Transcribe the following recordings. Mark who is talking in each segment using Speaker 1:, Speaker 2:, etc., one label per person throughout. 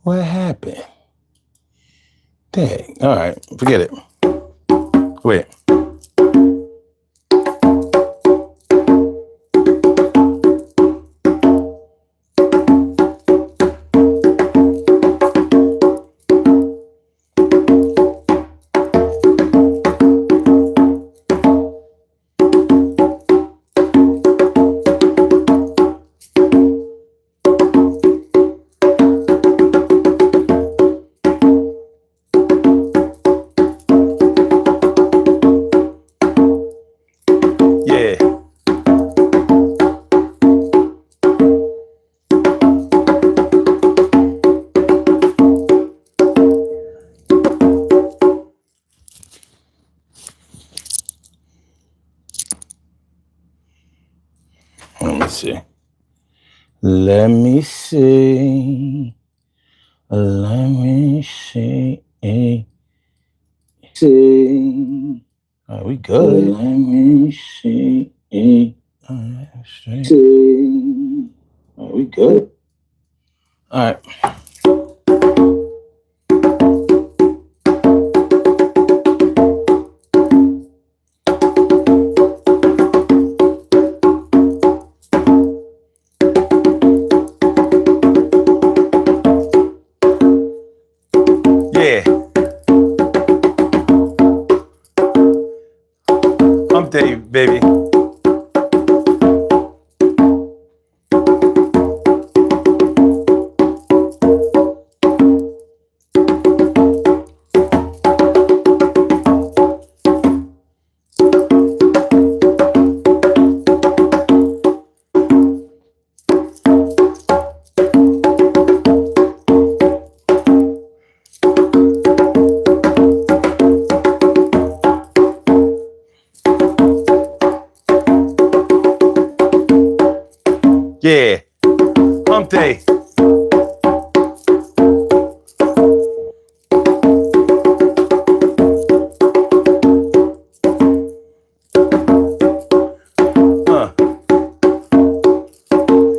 Speaker 1: What happened? Dang. All right. Forget it. Wait. Yeah. Let me see. Let me see. Let me see. See. All right, we good. Let me see. All right, see. All right, we good. All right. Yeah. I'm Dave, baby. Yeah. Hump day.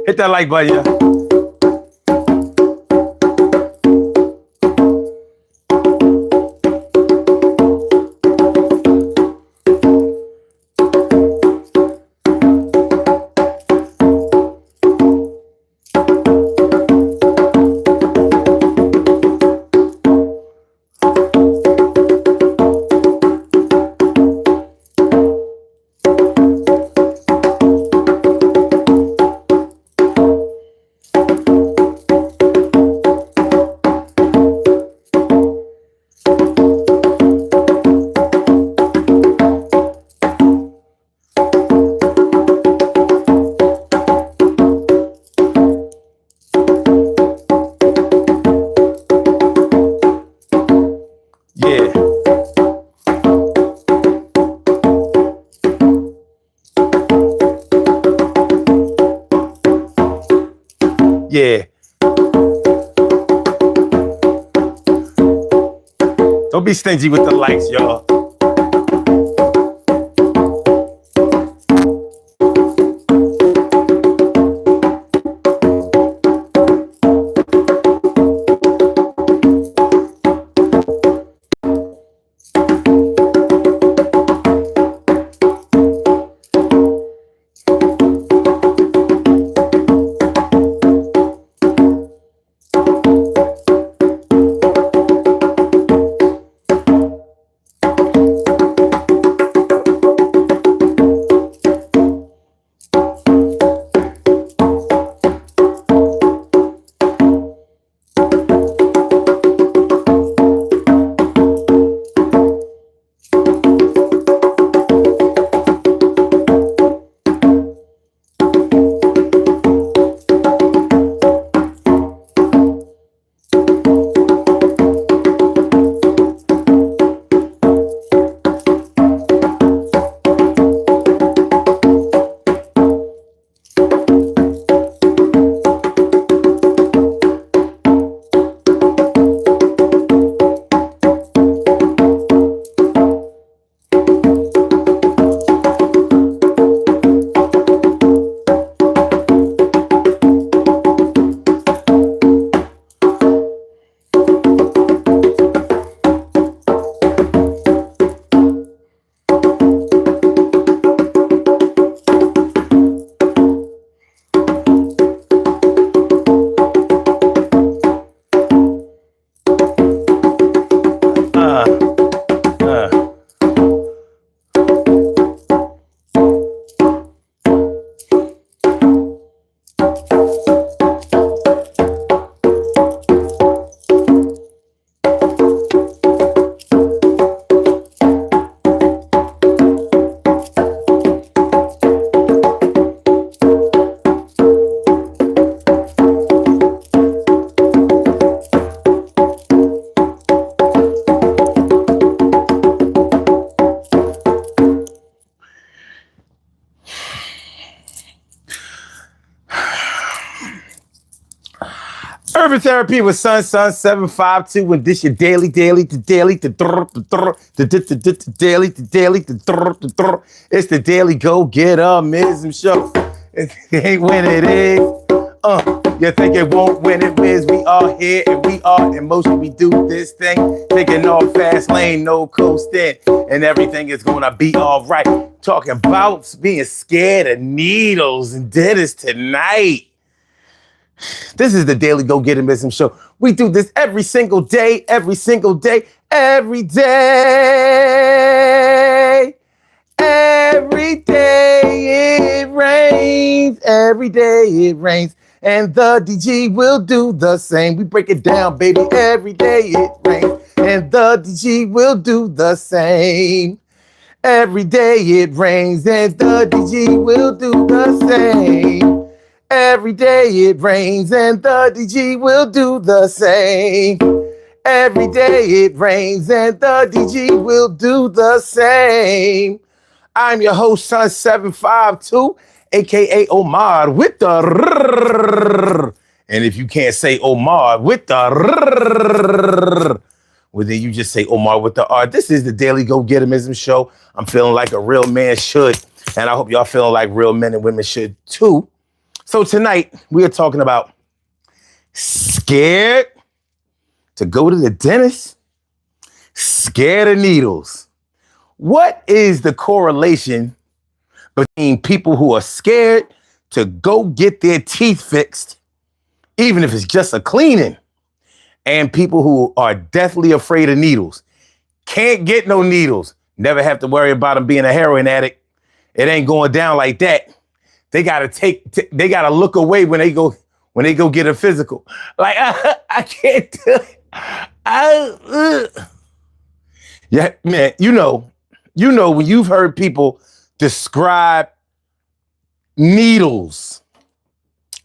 Speaker 1: Hit that like button, yeah. Yeah. Yeah. Don't be stingy with the likes, y'all. Therapy with Sun 752, and this your daily. It's the daily go-get-mism show. It ain't when it is. You think it won't when it is. We are here and we are in motion. We do this thing, taking off fast lane, no coasting, and everything is gonna be all right. Talking about being scared of needles and dentists tonight. This is the Daily Go Get It Missing Show. We do this every single day, every day. Every day it rains, every day it rains, and the DG will do the same. We break it down, baby, every day it rains, and the DG will do the same. Every day it rains, and the DG will do the same. Every day it rains and the DG will do the same. Every day it rains and the DG will do the same. I'm your host, Sun 752, aka Omar with the rrrr. And if you can't say Omar with the rrrr, well, then you just say Omar with the R. This is the Daily Go Get-Emism Show. I'm feeling like a real man should. And I hope y'all feeling like real men and women should too. So tonight, we are talking about scared to go to the dentist, scared of needles. What is the correlation between people who are scared to go get their teeth fixed, even if it's just a cleaning, and people who are deathly afraid of needles? Can't get no needles. Never have to worry about them being a heroin addict. It ain't going down like that. They gotta look away when they go get a physical. Like I can't do it. Yeah, man. You know when you've heard people describe needles.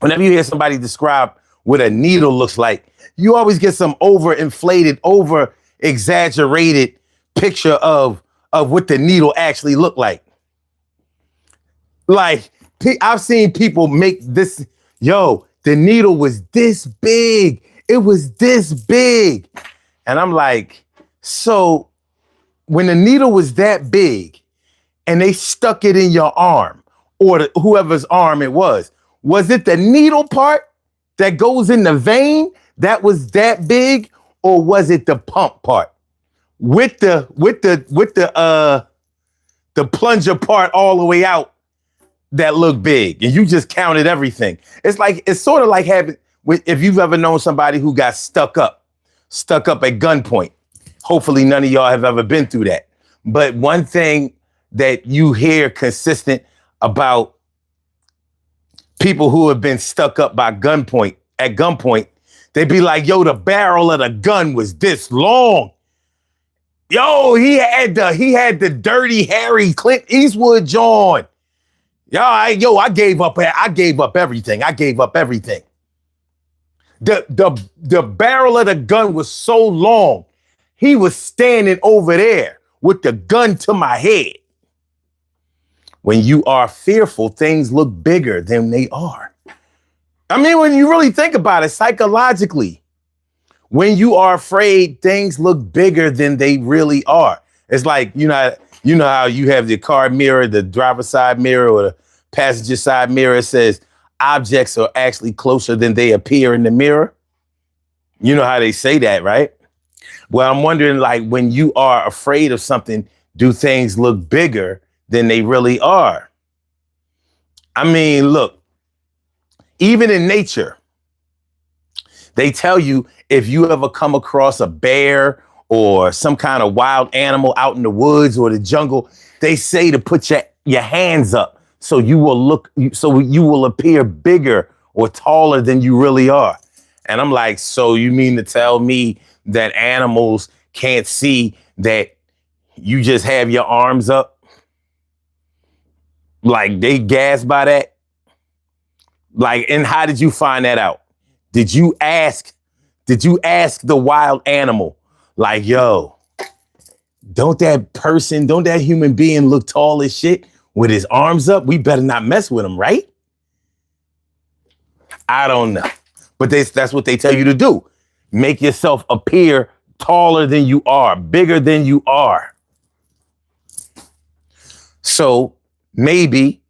Speaker 1: Whenever you hear somebody describe what a needle looks like, you always get some overinflated, over exaggerated picture of what the needle actually looked like. Like, I've seen people make this, the needle was this big. It was this big. And I'm like, so when the needle was that big and they stuck it in your arm or whoever's arm it was it the needle part that goes in the vein that was that big, or was it the pump part with the plunger part all the way out that look big, and you just counted everything? It's sort of like having, if you've ever known somebody who got stuck up at gunpoint. Hopefully none of y'all have ever been through that. But one thing that you hear consistent about people who have been stuck up at gunpoint, they be like, the barrel of the gun was this long. He had the dirty Harry Clint Eastwood John. I gave up everything. The barrel of the gun was so long, he was standing over there with the gun to my head. When you are fearful, things look bigger than they are. I mean, when you really think about it psychologically, when you are afraid, things look bigger than they really are. It's like, you know how you have the car mirror, the driver's side mirror, or the passenger side mirror. It says objects are actually closer than they appear in the mirror. You know how they say that, right? Well, I'm wondering, like, when you are afraid of something, do things look bigger than they really are? I mean, look, even in nature, they tell you if you ever come across a bear or some kind of wild animal out in the woods or the jungle, they say to put your hands up so you will appear bigger or taller than you really are. And I'm like, so you mean to tell me that animals can't see that you just have your arms up? Like, they gassed by that? Like, and how did you find that out? Did you ask the wild animal, like, don't that human being look tall as shit with his arms up? We better not mess with him, right? I don't know. But that's what they tell you to do. Make yourself appear taller than you are, bigger than you are. So maybe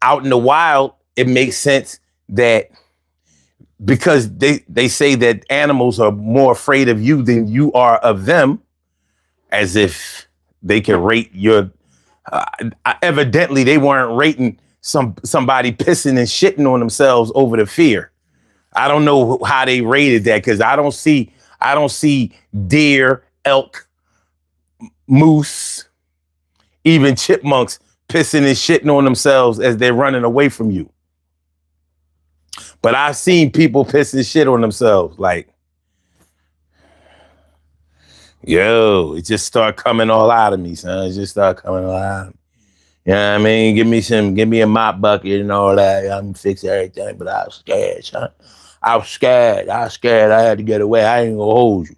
Speaker 1: out in the wild, it makes sense that because they say that animals are more afraid of you than you are of them, as if they can rate your, evidently they weren't rating somebody pissing and shitting on themselves over the fear. I don't know how they rated that, because I don't see deer, elk, moose, even chipmunks pissing and shitting on themselves as they're running away from you. But I've seen people piss and shit on themselves. Like, yo, it just start coming all out of me, son. It just start coming all out of me. You know what I mean? Give me a mop bucket and all that. I'm gonna fix everything, but I was scared, son. I was scared. I had to get away. I ain't gonna hold you,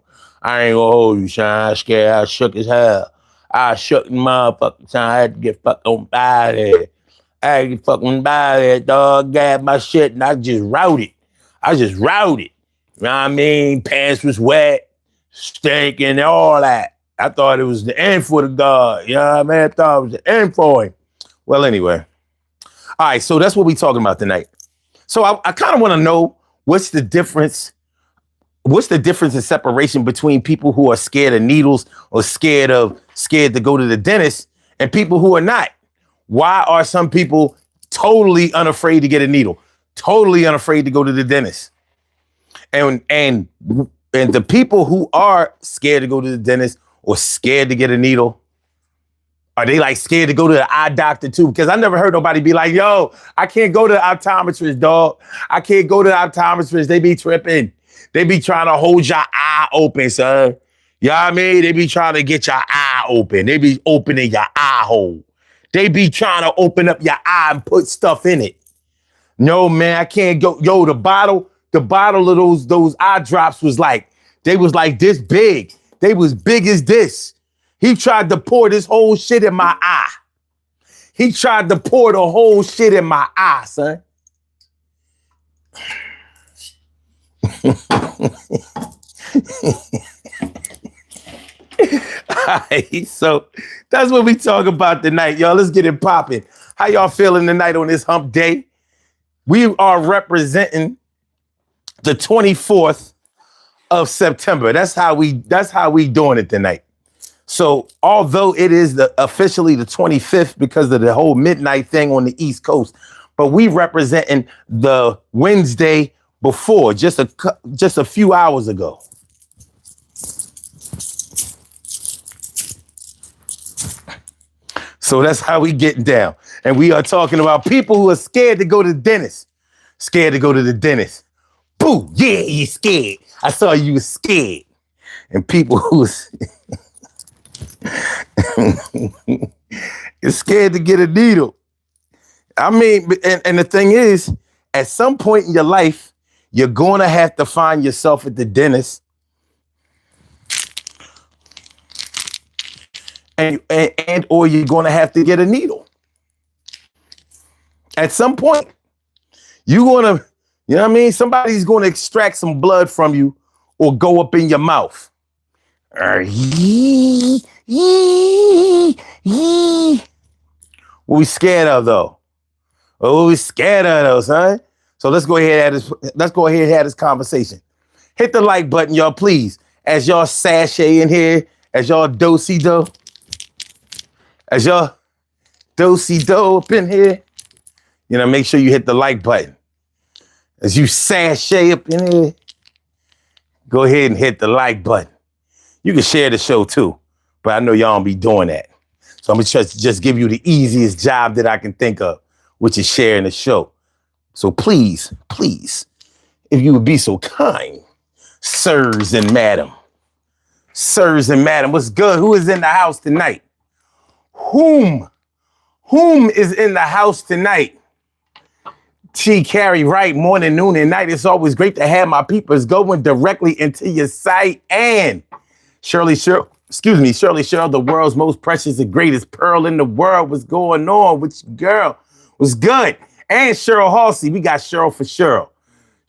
Speaker 1: son. I was scared. I was shook as hell. I shook the motherfucking son. I had to get fucking by there. Dog. Grabbed my shit and I just routed. You know what I mean? Pants was wet, stinking, all that. I thought it was the end for the God. You know what I mean? I thought it was the end for him. Well, anyway. All right, so that's what we're talking about tonight. So I kind of want to know what's the difference in separation between people who are scared of needles or scared to go to the dentist and people who are not. Why are some people totally unafraid to get a needle, totally unafraid to go to the dentist? And the people who are scared to go to the dentist or scared to get a needle, are they like scared to go to the eye doctor too? Because I never heard nobody be like, yo, I can't go to the optometrist, dog. I can't go to the optometrist. They be tripping. They be trying to hold your eye open, son. You know what I mean? They be trying to get your eye open. They be opening your eye hole. They be trying to open up your eye and put stuff in it. No, man, I can't go. Yo, the bottle of those eye drops was like this big. They was big as this. He tried to pour this whole shit in my eye. He tried to pour the whole shit in my eye, son. Alright, so that's what we talk about tonight, y'all. Let's get it popping. How y'all feeling tonight on this hump day? We are representing the 24th of September. That's how we doing it tonight. So although it is officially the 25th because of the whole midnight thing on the East Coast, but we representing the Wednesday before, just a few hours ago. So that's how we getting down. And we are talking about people who are scared to go to the dentist. Scared to go to the dentist. Boo, yeah, you scared. I saw you was scared. And people who is scared to get a needle. I mean, and the thing is, at some point in your life, you're going to have to find yourself at the dentist. And or you're going to have to get a needle. At some point, you're going to, you know what I mean? Somebody's going to extract some blood from you or go up in your mouth. What we scared of though? What we scared of though, son? So let's go ahead and have this conversation. Hit the like button, y'all, please. As y'all sashay in here, as y'all do-si-do. As y'all do-si-do up in here. You know, make sure you hit the like button. As you sashay up in here, go ahead and hit the like button. You can share the show too, but I know y'all don't be doing that. So I'm gonna just give you the easiest job that I can think of, which is sharing the show. So please, if you would be so kind, sirs and madam. Sirs and madam, what's good? Who is in the house tonight? Whom is in the house tonight? T. Carey, right, morning, noon, and night. It's always great to have my peepers going directly into your sight. And Shirley Cheryl, the world's most precious and greatest pearl in the world. What's going on? Which girl was good? And Cheryl Halsey. We got Cheryl for Cheryl.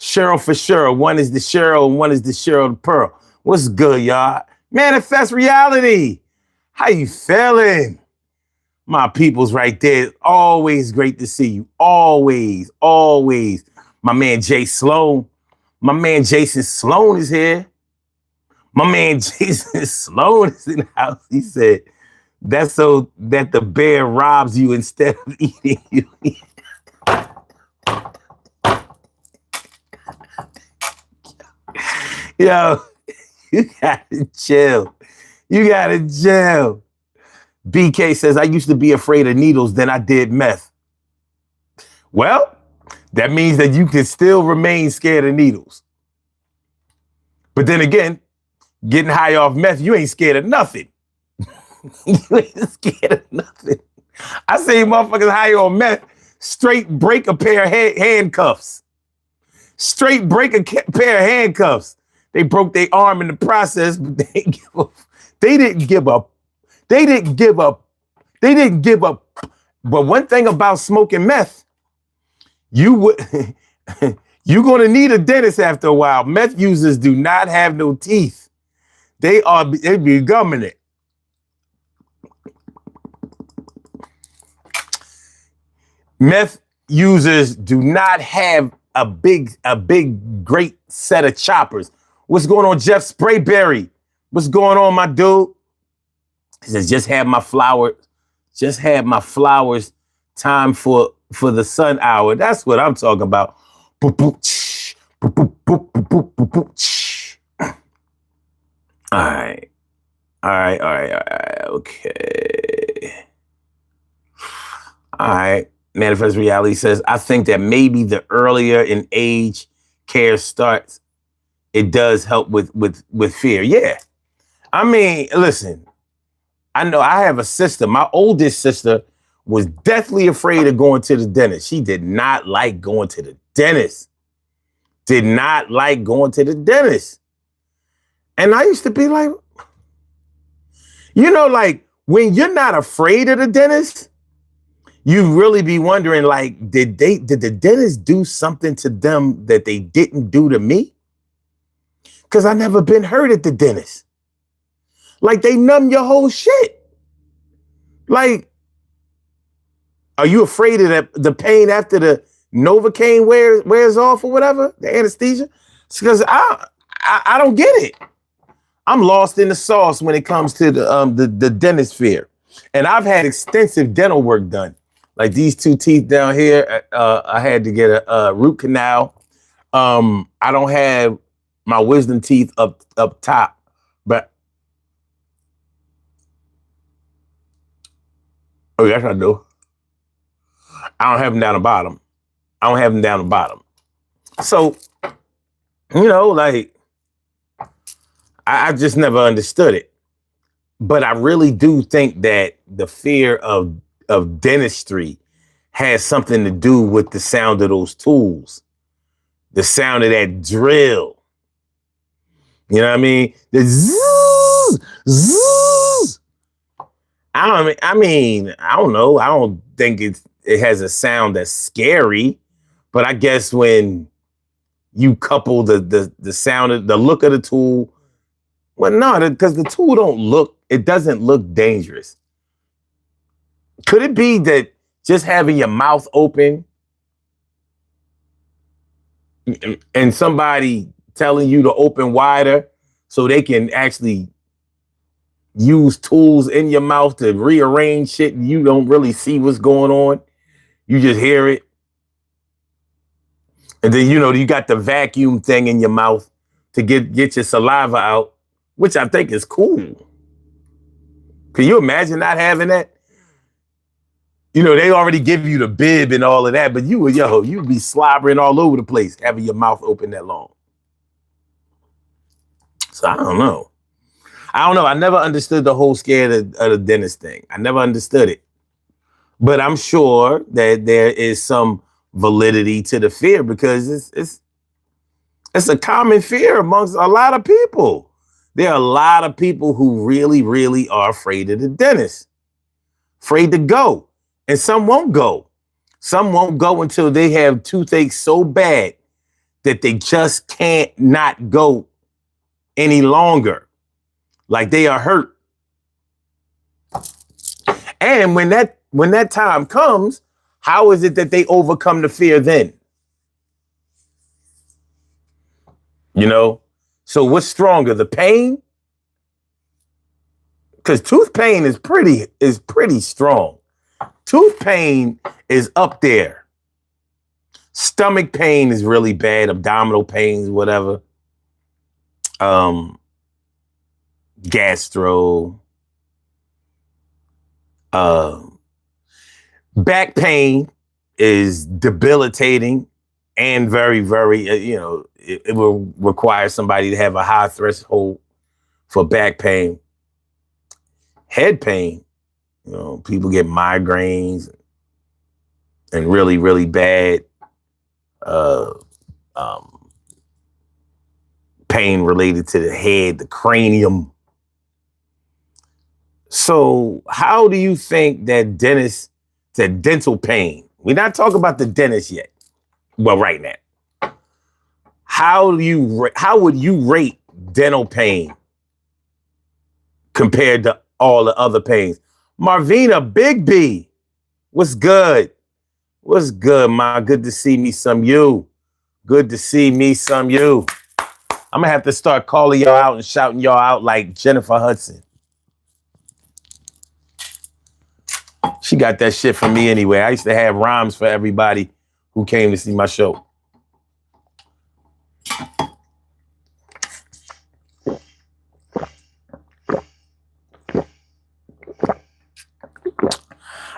Speaker 1: Cheryl for sure. One is the Cheryl and one is the Cheryl the Pearl. What's good, y'all? Manifest reality. How you feeling? My people's right there. Always great to see you. Always, always. My man Jay Sloan. My man Jason Sloan is here. My man Jason Sloan is in the house. He said, that's so that the bear robs you instead of eating you. Yo, you gotta chill. You gotta chill. BK says, I used to be afraid of needles, then I did meth. Well, that means that you can still remain scared of needles. But then again, getting high off meth, you ain't scared of nothing. You ain't scared of nothing. I say motherfuckers high on meth, straight break a pair of handcuffs. Straight break a pair of handcuffs. They broke their arm in the process, but they didn't give up. They didn't give up. But one thing about smoking meth, you're gonna need a dentist after a while. Meth users do not have no teeth. They be gumming it. Meth users do not have a big, great set of choppers. What's going on, Jeff Sprayberry? What's going on, my dude? He says, just had my flowers time for the sun hour. That's what I'm talking about. All right. Okay. All right. Manifest Reality says, I think that maybe the earlier in age care starts, it does help with fear. Yeah. I mean, listen, I know I have a sister. My oldest sister was deathly afraid of going to the dentist. She did not like going to the dentist. And I used to be like, like when you're not afraid of the dentist, you really be wondering, like, did the dentist do something to them that they didn't do to me? Because I never been hurt at the dentist. Like, they numb your whole shit. Like, are you afraid of the pain after the Novocaine wears off or whatever, the anesthesia? Because I don't get it. I'm lost in the sauce when it comes to the dentist fear. And I've had extensive dental work done. Like these two teeth down here, I had to get a root canal. I don't have my wisdom teeth up top, but oh, yes, I do. I don't have them down the bottom. So, like, I just never understood it. But I really do think that the fear of dentistry has something to do with the sound of those tools, the sound of that drill. You know what I mean? The zzz, zzz. I don't know. I don't think it has a sound that's scary, but I guess when you couple the sound of the look of the tool, well, no, because the tool doesn't look dangerous. Could it be that just having your mouth open and somebody telling you to open wider so they can actually use tools in your mouth to rearrange shit and you don't really see what's going on? You just hear it. And then, you got the vacuum thing in your mouth to get your saliva out, which I think is cool. Can you imagine not having that? They already give you the bib and all of that, but you'd be slobbering all over the place having your mouth open that long. So I don't know. I never understood the whole scare of the dentist thing. I never understood it. But I'm sure that there is some validity to the fear because it's a common fear amongst a lot of people. There are a lot of people who really, really are afraid of the dentist, afraid to go. And some won't go. Some won't go until they have toothache so bad that they just can't not go any longer. Like they are hurt. And when that time comes, how is it that they overcome the fear then? You know? So what's stronger, the pain? Because tooth pain is pretty strong. Tooth pain is up there. Stomach pain is really bad. Abdominal pains, whatever. Gastro. Back pain is debilitating and very, very, it will require somebody to have a high threshold for back pain. Head pain, people get migraines and really, really bad pain related to the head, the cranium. So how do you think that dental pain, we're not talking about the dentist yet, well, right now, how would you rate dental pain compared to all the other pains? Marvina, Big B, what's good? What's good, ma? Good to see me some you. Good to see me some you. I'm gonna have to start calling y'all out and shouting y'all out like Jennifer Hudson. She got that shit from me anyway. I used to have rhymes for everybody who came to see my show.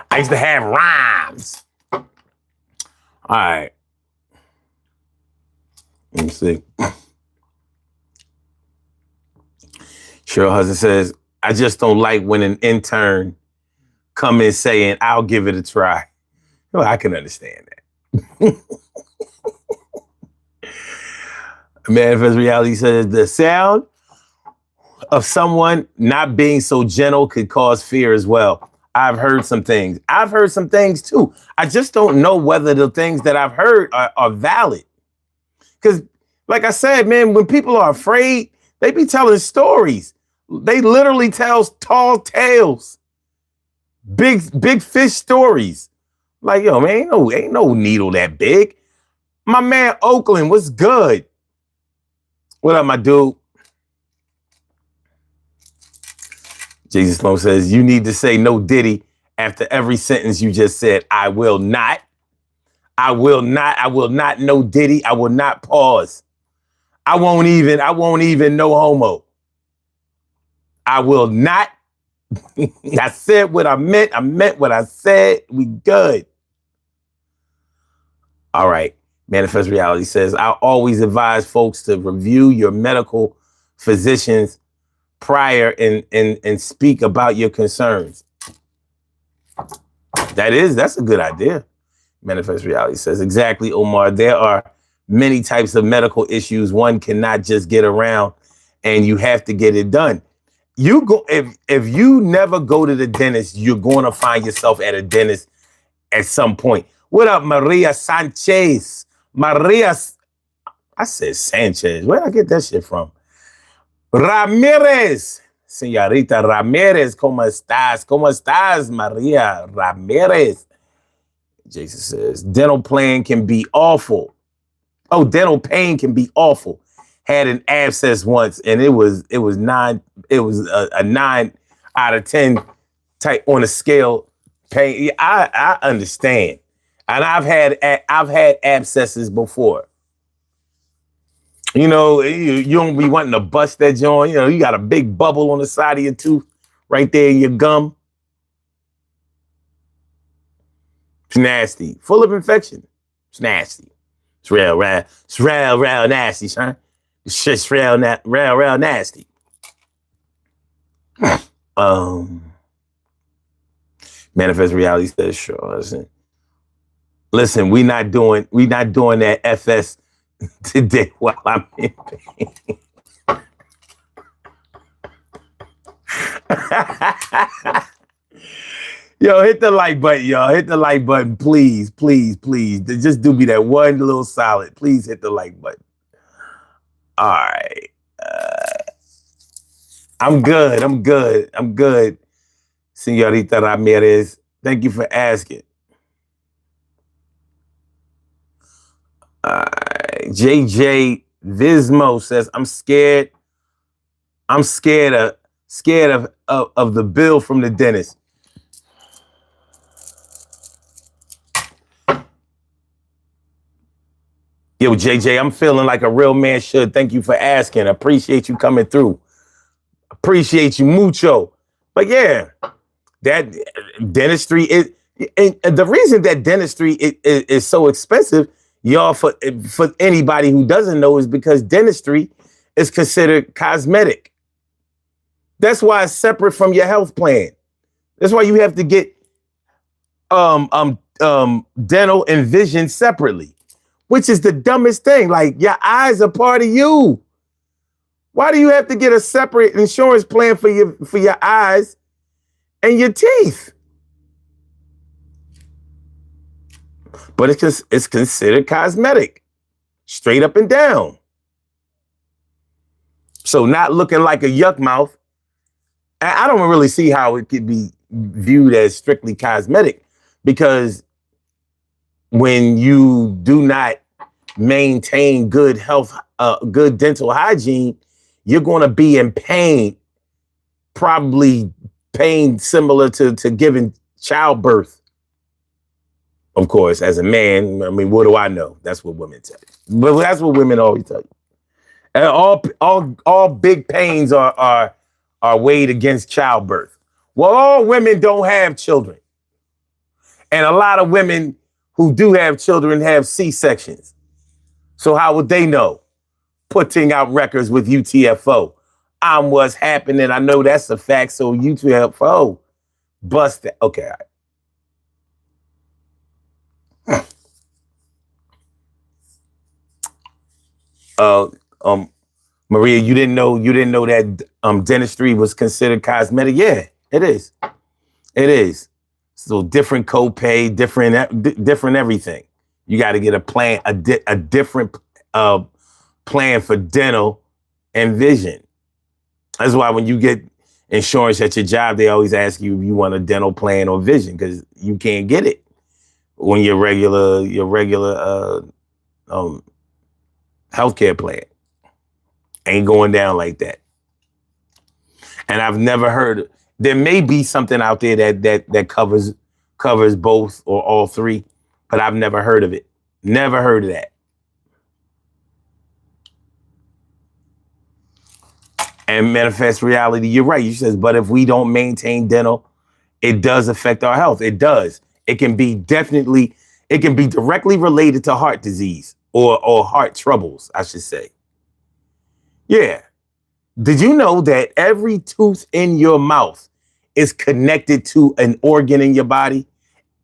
Speaker 1: I used to have rhymes. All right. Let me see. Cheryl Hudson says, I just don't like when an intern come in saying, I'll give it a try. Well, I can understand that. Manifest Reality says, the sound of someone not being so gentle could cause fear as well. I've heard some things. I've heard some things too. I just don't know whether the things that I've heard are valid. Because like I said, man, when people are afraid, they be telling stories. They literally tell tall tales. Big fish stories. Like, yo, man, ain't no needle that big. My man Oakland, what's good? What up, my dude? Jesus Sloan says, you need to say no Diddy after every sentence you just said. I will not. I will not no Diddy. I will not pause. I won't even no homo. I will not. I said what I meant. I meant what I said. We good. All right. Manifest Reality says, I always advise folks to review your medical physicians prior and speak about your concerns. That's a good idea. Manifest Reality says, exactly, Omar. There are many types of medical issues one cannot just get around, and you have to get it done. You go if you never go to the dentist, you're going to find yourself at a dentist at some point. What up, Maria Sanchez? I said Sanchez. Where did I get that shit from? Ramirez. Señorita Ramirez, ¿cómo estás? ¿Cómo estás, Maria Ramirez? Jason says, dental pain can be awful. Oh, dental pain can be awful. Had an abscess once, and it was a 9 out of 10 type on a scale pain. I understand, and I've had abscesses before. You don't be wanting to bust that joint. You got a big bubble on the side of your tooth, right there in your gum. It's nasty, full of infection. It's nasty. It's real nasty, son. It's just real nasty. Manifest Reality says, sure. Listen, we not doing that FS today while I'm in pain. Yo, hit the like button, y'all. Hit the like button, please, please, please. Just do me that one little solid. Please hit the like button. All right. I'm good. I'm good. I'm good. Señorita Ramirez, thank you for asking. JJ Vismo says, I'm scared. I'm scared of the bill from the dentist. Yo, JJ, I'm feeling like a real man should. Thank you for asking. Appreciate you coming through. Appreciate you mucho. But yeah, that dentistry is, and the reason that dentistry is so expensive, y'all, for anybody who doesn't know, is because dentistry is considered cosmetic. That's why it's separate from your health plan. That's why you have to get dental and vision separately, which is the dumbest thing. Like, your eyes are part of you. Why do you have to get a separate insurance plan for your eyes and your teeth? But it's considered cosmetic, straight up and down. So not looking like a yuck mouth. I don't really see how it could be viewed as strictly cosmetic, because when you do not maintain good health, good dental hygiene, you're going to be in pain, probably pain similar to giving childbirth. Of course, as a man, I mean, what do I know? That's what women tell you. But that's what women always tell you. And all big pains are weighed against childbirth. Well, all women don't have children. And a lot of women who do have children have C-sections. So how would they know? Putting out records with UTFO. I'm what's happening. I know that's a fact. So UTFO, bust that. Okay. Maria, you didn't know that dentistry was considered cosmetic? Yeah, it is. It is. So different copay, different everything. You got to get a plan, a different plan for dental and vision. That's why when you get insurance at your job, they always ask you if you want a dental plan or vision, because you can't get it when your regular healthcare plan ain't going down like that. And I've never heard. There may be something out there that covers both or all three, but I've never heard of it. Never heard of that. And Manifest Reality, you're right. You says, but if we don't maintain dental, it does affect our health. It does. It can be directly related to heart disease or heart troubles, I should say. Yeah. Did you know that every tooth in your mouth is connected to an organ in your body?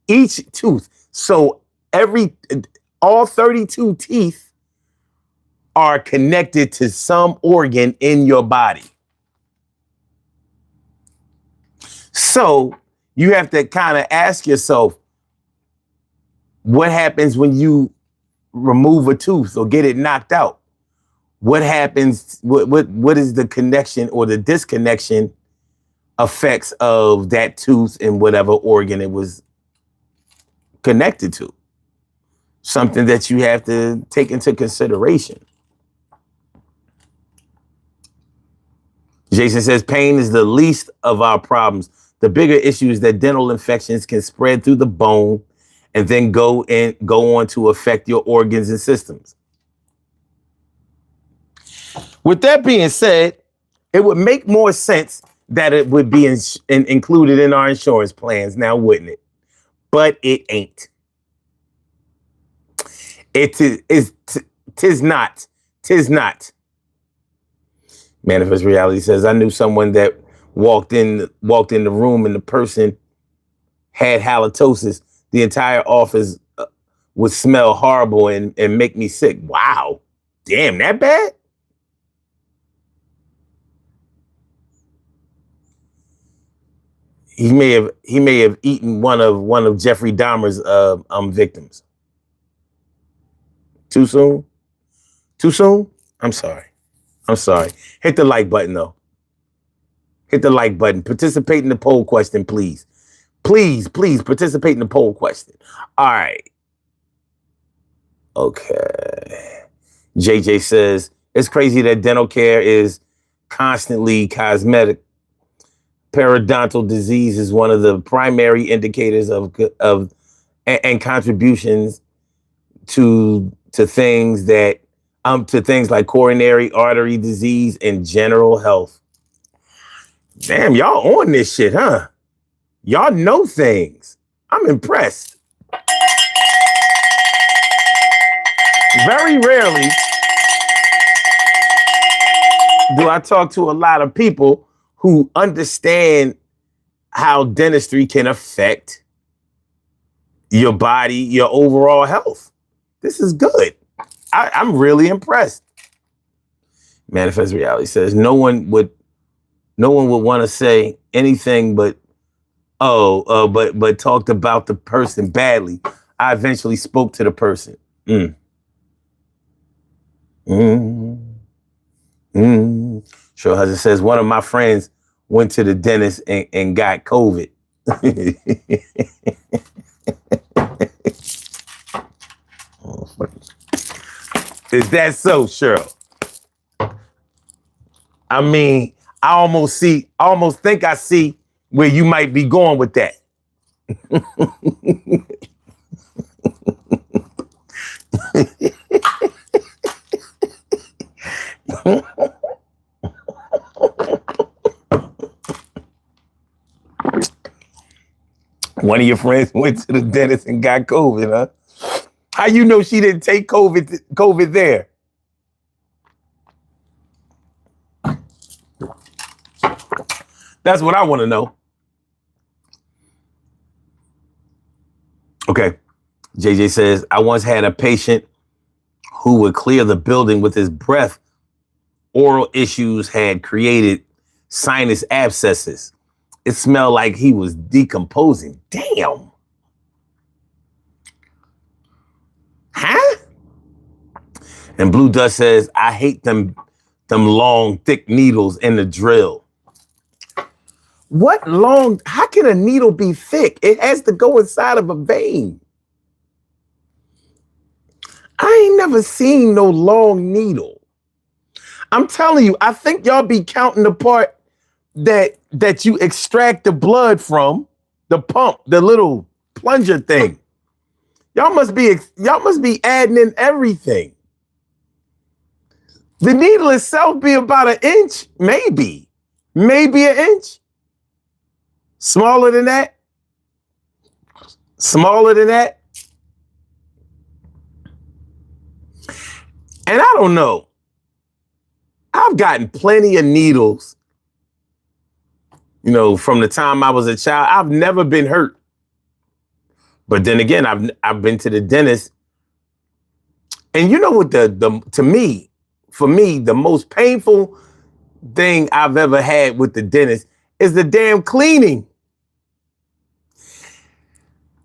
Speaker 1: Each tooth. So all 32 teeth are connected to some organ in your body. So you have to kind of ask yourself, what happens when you remove a tooth or get it knocked out? What happens? What is the connection or the disconnection effects of that tooth and whatever organ it was connected to? Something that you have to take into consideration. Jason says, pain is the least of our problems. The bigger issue is that dental infections can spread through the bone and then go on to affect your organs and systems. With that being said, it would make more sense that it would be included in our insurance plans now, wouldn't it? But it ain't. Tis not. Manifest Reality says, I knew someone that walked in the room and the person had halitosis. The entire office would smell horrible and make me sick. Wow. Damn, that bad? He may have eaten one of Jeffrey Dahmer's victims. Too soon? Too soon? I'm sorry. Hit the like button though. Hit the like button. Participate in the poll question, please. Please participate in the poll question. All right. Okay. JJ says, it's crazy that dental care is constantly cosmetic. Periodontal disease is one of the primary indicators of and contributions to things like coronary artery disease and general health. Damn, y'all on this shit, huh? Y'all know things. I'm impressed. Very rarely do I talk to a lot of people who understand how dentistry can affect your body, your overall health. This is good. I'm really impressed. Manifest Reality says no one would want to say anything but talked about the person badly. I eventually spoke to the person. Sure Husband says one of my friends went to the dentist and got COVID. Is that so, Cheryl? I mean, I almost think I see where you might be going with that. One of your friends went to the dentist and got COVID, huh? How you know she didn't take COVID there? That's what I want to know. Okay. JJ says, I once had a patient who would clear the building with his breath. Oral issues had created sinus abscesses. It smelled like he was decomposing. Damn. Huh? And Blue Dust says, I hate them long, thick needles in the drill. How can a needle be thick? It has to go inside of a vein. I ain't never seen no long needle. I'm telling you, I think y'all be counting the part that you extract the blood from, the pump, the little plunger thing. Y'all must be adding in everything. The needle itself be about an inch, maybe an inch. Smaller than that. And I don't know. I've gotten plenty of needles, from the time I was a child. I've never been hurt. But then again, I've been to the dentist. And you know what for me, the most painful thing I've ever had with the dentist is the damn cleaning.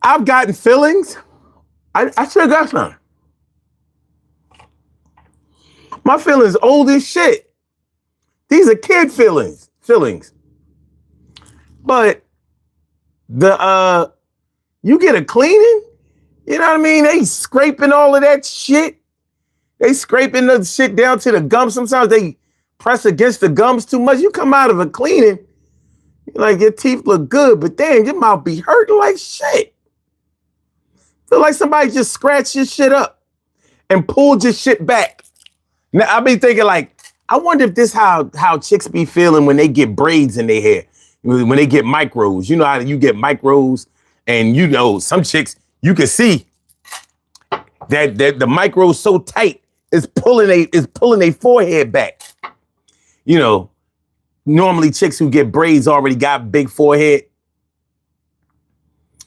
Speaker 1: I've gotten fillings. I should have got some. My fillings old as shit. These are kid fillings. But you get a cleaning, you know what I mean? They scraping all of that shit. They scraping the shit down to the gums. Sometimes they press against the gums too much. You come out of a cleaning, like your teeth look good, but damn, your mouth be hurting like shit. Feel like somebody just scratched your shit up and pulled your shit back. Now, I be thinking I wonder if this how chicks be feeling when they get braids in their hair, when they get micros. You know how you get micros, and some chicks, you can see that the micros so tight, it's pulling a forehead back. Normally chicks who get braids already got big forehead.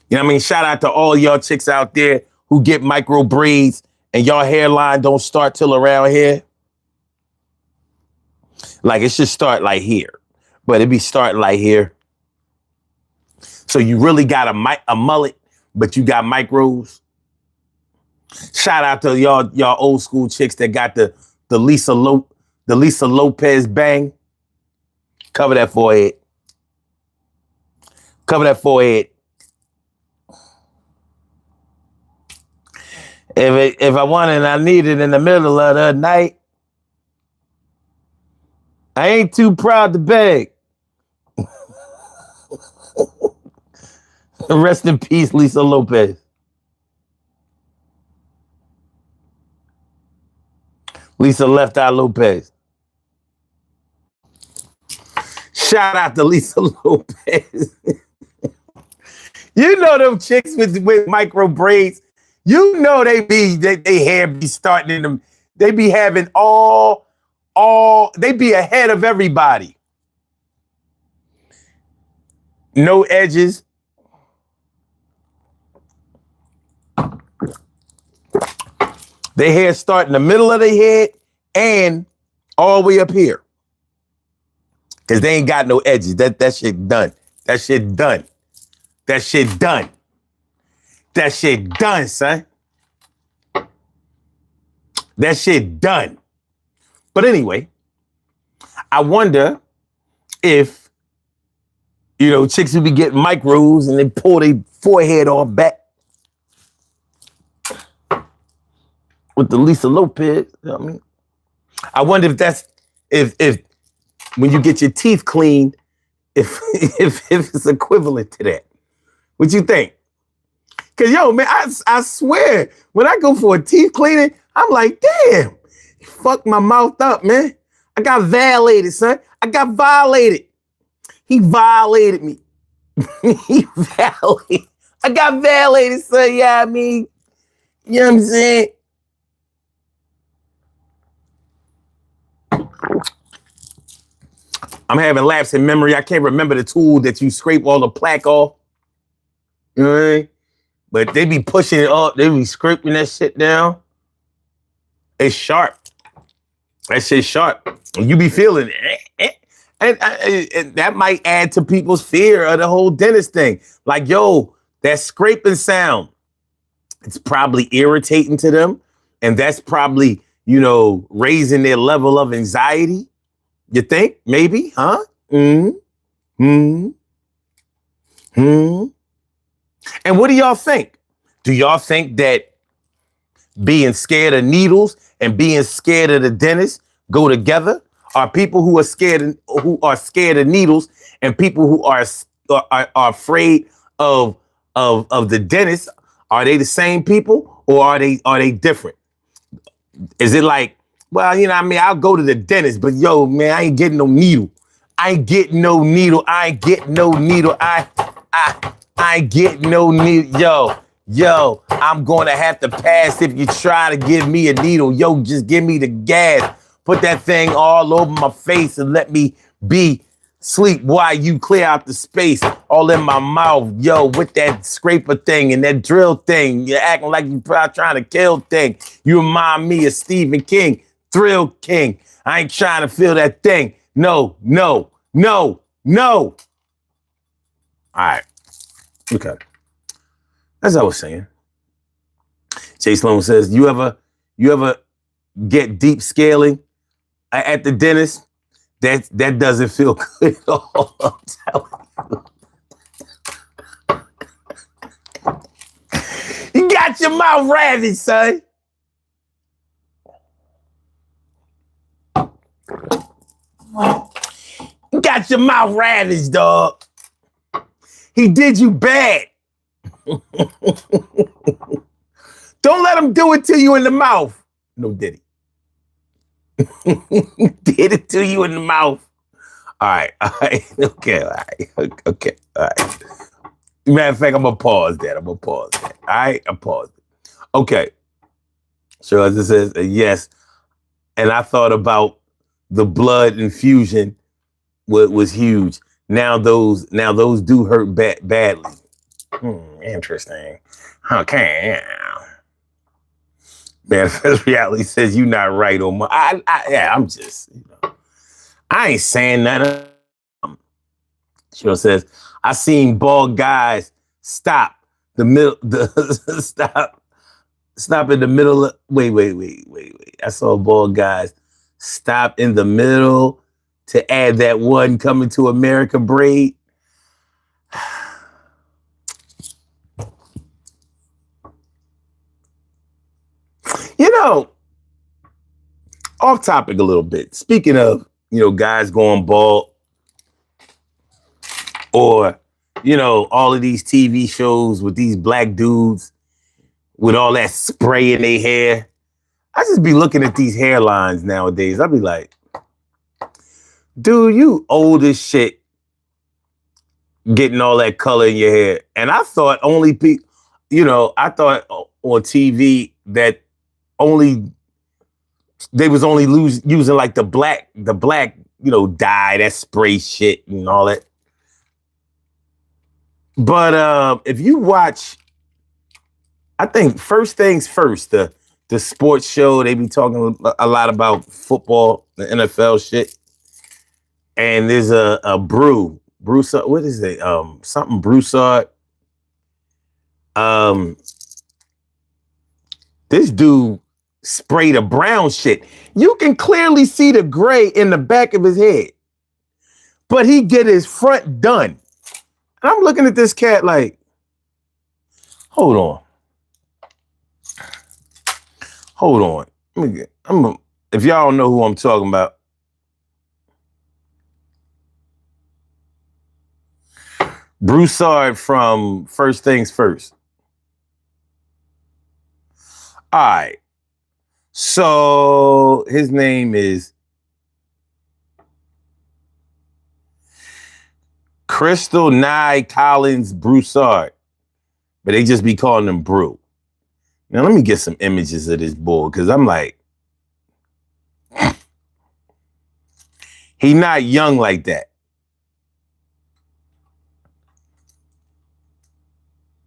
Speaker 1: You know what I mean? Shout out to all y'all chicks out there who get micro braids and y'all hairline don't start till around here. Like it should start like here, but it be starting like here. So you really got a mullet, but you got micros. Shout out to y'all old school chicks that got the Lisa Lopez bang. Cover that forehead. Cover that forehead. If I want it and I need it in the middle of the night, I ain't too proud to beg. Rest in peace, Lisa Lopez. Lisa Left Eye Lopez. Shout out to Lisa Lopez. You know them chicks with micro braids. You know they hair be starting in them. They be having they be ahead of everybody. No edges. Their hair start in the middle of their head and all the way up here. Because they ain't got no edges. That shit done. That shit done. That shit done. That shit done, son. That shit done. But anyway, I wonder if, chicks who be getting micros and they pull their forehead all back with the Lisa Lopez, you know what I mean? I wonder if that's, if when you get your teeth cleaned, if it's equivalent to that. What you think? Cause man, I swear, when I go for a teeth cleaning, I'm like, damn, you fucked my mouth up, man. I got violated, son. I got violated. He violated me. I got violated, son. Yeah, I mean, you know what I'm saying? I'm having lapse in memory. I can't remember the tool that you scrape all the plaque off. You know what I mean? But they be pushing it up. They be scraping that shit down. It's sharp. That shit's sharp. You be feeling it. And that might add to people's fear of the whole dentist thing. Like, that scraping sound, it's probably irritating to them. And that's probably, raising their level of anxiety. You think? Maybe? Huh? And what do y'all think? Do y'all think that being scared of needles and being scared of the dentist go together? Are people who are scared of needles and people who are afraid of the dentist, are they the same people or are they different? Is it like, well, I'll go to the dentist, but man, I ain't getting no needle. I ain't getting no needle. I ain't getting no needle. I ain't getting no needle. Yo, I'm going to have to pass if you try to give me a needle. Yo, just give me the gas. Put that thing all over my face and let me be sleep while you clear out the space all in my mouth. Yo, with that scraper thing and that drill thing. You're acting like you probably trying to kill thing. You remind me of Stephen King, Thrill King. I ain't trying to feel that thing. No. All right. Okay. As I was saying, Jay Sloan says, you ever get deep scaling at the dentist? That doesn't feel good at all. I'm telling you. You got your mouth ravaged, son. You got your mouth ravaged, dog. He did you bad. Don't let him do it to you in the mouth. No, did he? Did it to you in the mouth. All right. Okay. All right. Matter of fact, I'm going to pause that. All right. I paused it. Okay. So as it says, yes. And I thought about the blood infusion was huge. Now those do hurt badly. Interesting. Okay. Manifest Reality says you not right on my. I'm just, I ain't saying nothing. Cheryl says, I seen bald guys stop the middle, stop in the middle. Wait. I saw bald guys stop in the middle to add that one Coming to America braid. You know, off topic a little bit. Speaking of, guys going bald, or, all of these TV shows with these black dudes with all that spray in their hair. I just be looking at these hairlines nowadays. I be like, dude, you old as shit getting all that color in your hair. And I thought only people, I thought on TV that they was only using like the black, dye, that spray shit and all that. But if you watch, I think First Things First, the sports show, they be talking a lot about football, the NFL shit. And there's a Broussard, what is it? Something Broussard. This dude sprayed a brown shit. You can clearly see the gray in the back of his head. But he get his front done. And I'm looking at this cat like, hold on. If y'all don't know who I'm talking about, Broussard from First Things First. All right. So his name is Crystal Nye Collins Broussard, but they just be calling him Brew. Now, let me get some images of this boy, because I'm like, he not young like that.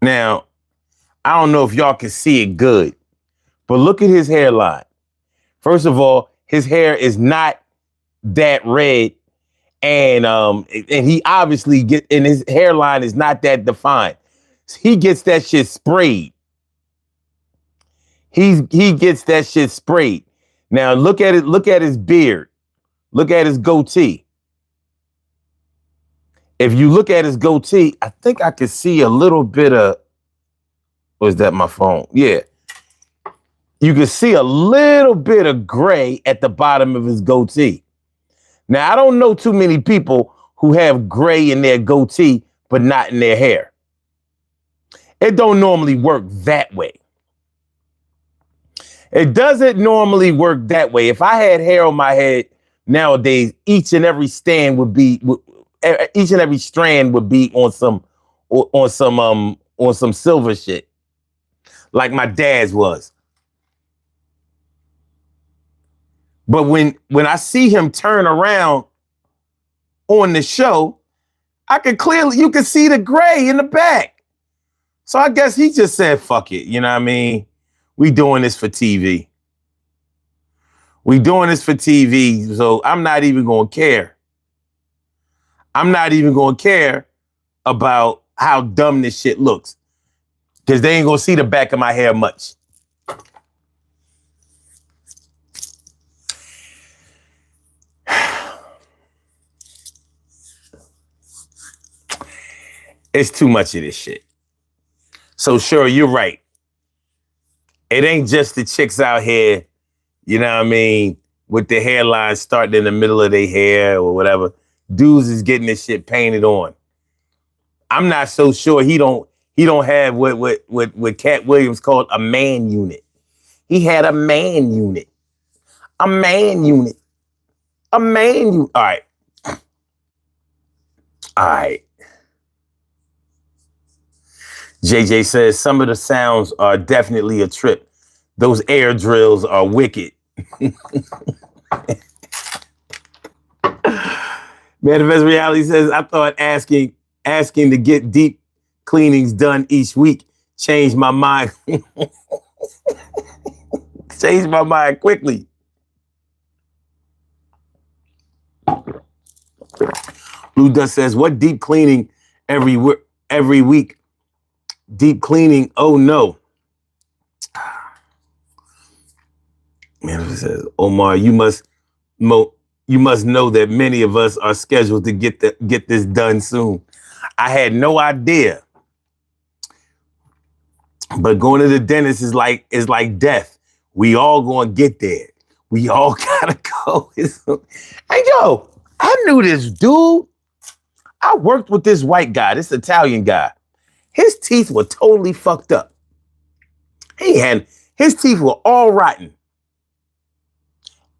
Speaker 1: Now, I don't know if y'all can see it good, but look at his hairline. First of all, his hair is not that red, and he obviously and his hairline is not that defined. He gets that shit sprayed. He gets that shit sprayed. Now look at it. Look at his beard. Look at his goatee. If you look at his goatee, I think I could see a little bit of. Was that my phone? Yeah. You can see a little bit of gray at the bottom of his goatee. Now, I don't know too many people who have gray in their goatee, but not in their hair. It don't normally work that way. It doesn't normally work that way. If I had hair on my head nowadays, each and every strand would be on some silver shit, like my dad's was. But when I see him turn around on the show, you can see the gray in the back. So I guess he just said, fuck it. You know what I mean? We doing this for TV. So I'm not even going to care. I'm not even going to care about how dumb this shit looks, because they ain't going to see the back of my hair much. It's too much of this shit. So sure, you're right. It ain't just the chicks out here, you know what I mean, with the hairline starting in the middle of their hair or whatever. Dudes is getting this shit painted on. I'm not so sure he don't have what Cat Williams called a man unit. He had a man unit. A man unit. A man unit. All right. All right. JJ says some of the sounds are definitely a trip. Those air drills are wicked. Manifest Reality says, I thought asking to get deep cleanings done each week changed my mind. Changed my mind quickly. Blue Dust says, what deep cleaning every week? Deep cleaning, oh no. Man, it says, Omar, you must know that many of us are scheduled to get this done soon. I had no idea. But going to the dentist is like death. We all gonna get there. We all gotta go. Hey, yo, I knew this dude. I worked with this white guy, this Italian guy. His teeth were totally fucked up. His teeth were all rotten.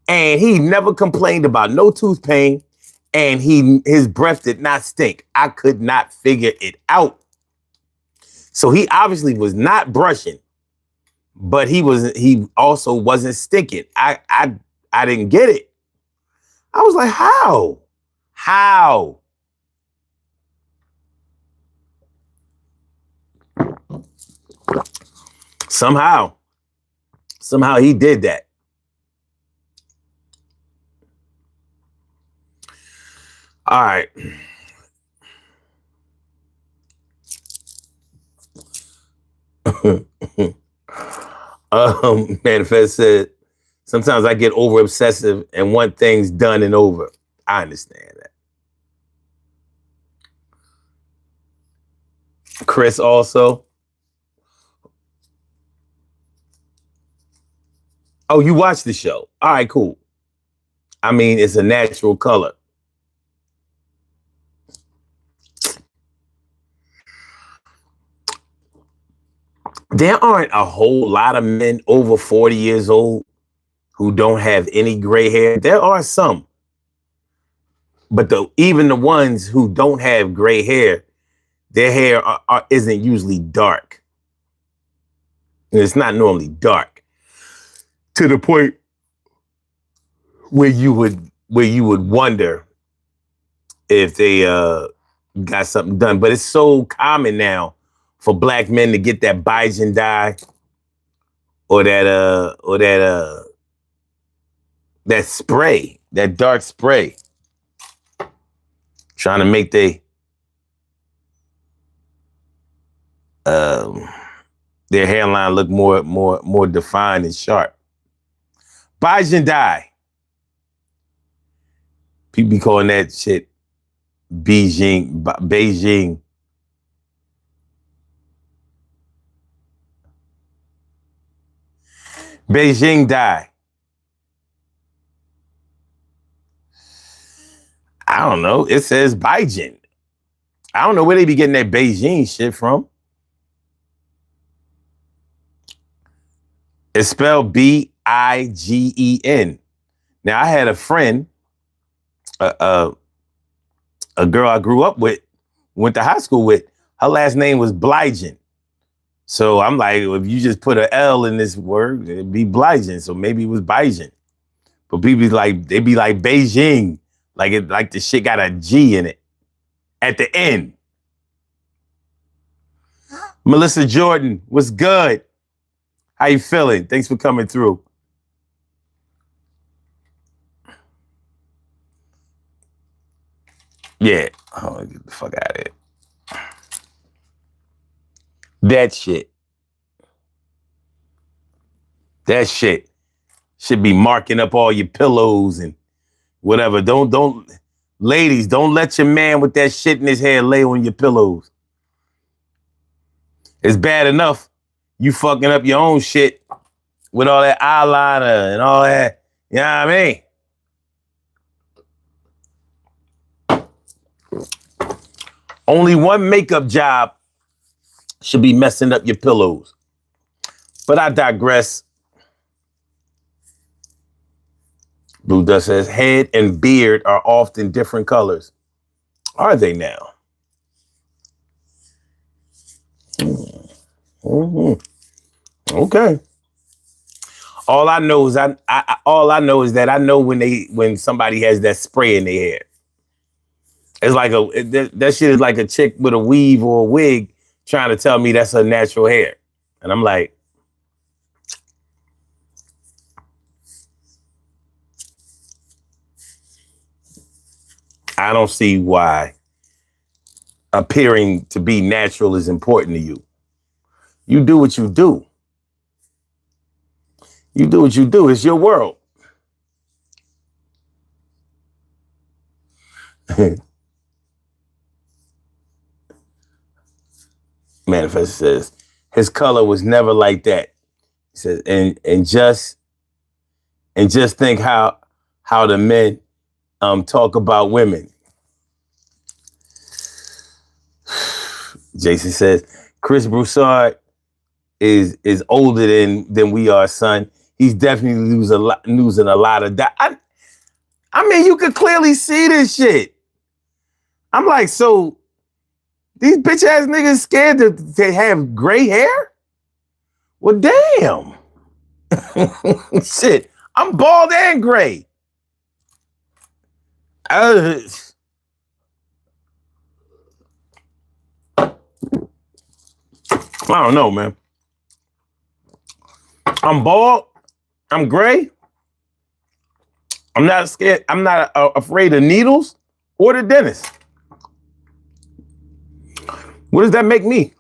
Speaker 1: And he never complained about no tooth pain. And his breath did not stink. I could not figure it out. So he obviously was not brushing, but he also wasn't stinking. I didn't get it. I was like, how? How? Somehow he did that. All right. Manifest said, sometimes I get over obsessive and want things done and over. I understand that. Chris also. Oh, you watched the show. All right, cool. I mean, it's a natural color. There aren't a whole lot of men over 40 years old who don't have any gray hair. There are some. But even the ones who don't have gray hair, their hair isn't usually dark. And it's not normally dark to the point where you would wonder if they got something done. But it's so common now for black men to get that Bigen dye or that spray, that dark spray, trying to make their hairline look more defined and sharp. Bigen dye. People be calling that shit Beijing. Beijing dye. I don't know. It says Bigen. I don't know where they be getting that Beijing shit from. It's spelled Bigen. Now, I had a friend, a girl I grew up with, went to high school with. Her last name was Bligen. So I'm like, if you just put an L in this word, it'd be Bligen. So maybe it was Bigen. But people they be like Beijing, like the shit got a G in it at the end. Melissa Jordan, what's good? How you feeling? Thanks for coming through. Yeah. Oh, get the fuck out of here. That shit should be marking up all your pillows and whatever. Ladies, don't let your man with that shit in his hair lay on your pillows. It's bad enough you fucking up your own shit with all that eyeliner and all that. You know what I mean? Only one makeup job should be messing up your pillows. But I digress. Blue Dust says, head and beard are often different colors. Are they now? Mm-hmm. Okay. All I know is that I know when somebody has that spray in their hair. It's like that shit is like a chick with a weave or a wig trying to tell me that's her natural hair. And I'm like, I don't see why appearing to be natural is important to you. You do what you do. You do what you do. It's your world. Manifest says his color was never like that. He says, and just think how the men talk about women. Jason says Chris Broussard is older than we are, son. He's definitely losing a lot of that. I mean, you could clearly see this shit. I'm like, so these bitch ass niggas scared to have gray hair? Well, damn. Shit, I'm bald and gray. I don't know, man. I'm bald. I'm gray. I'm not scared. I'm not afraid of needles or the dentist. What does that make me?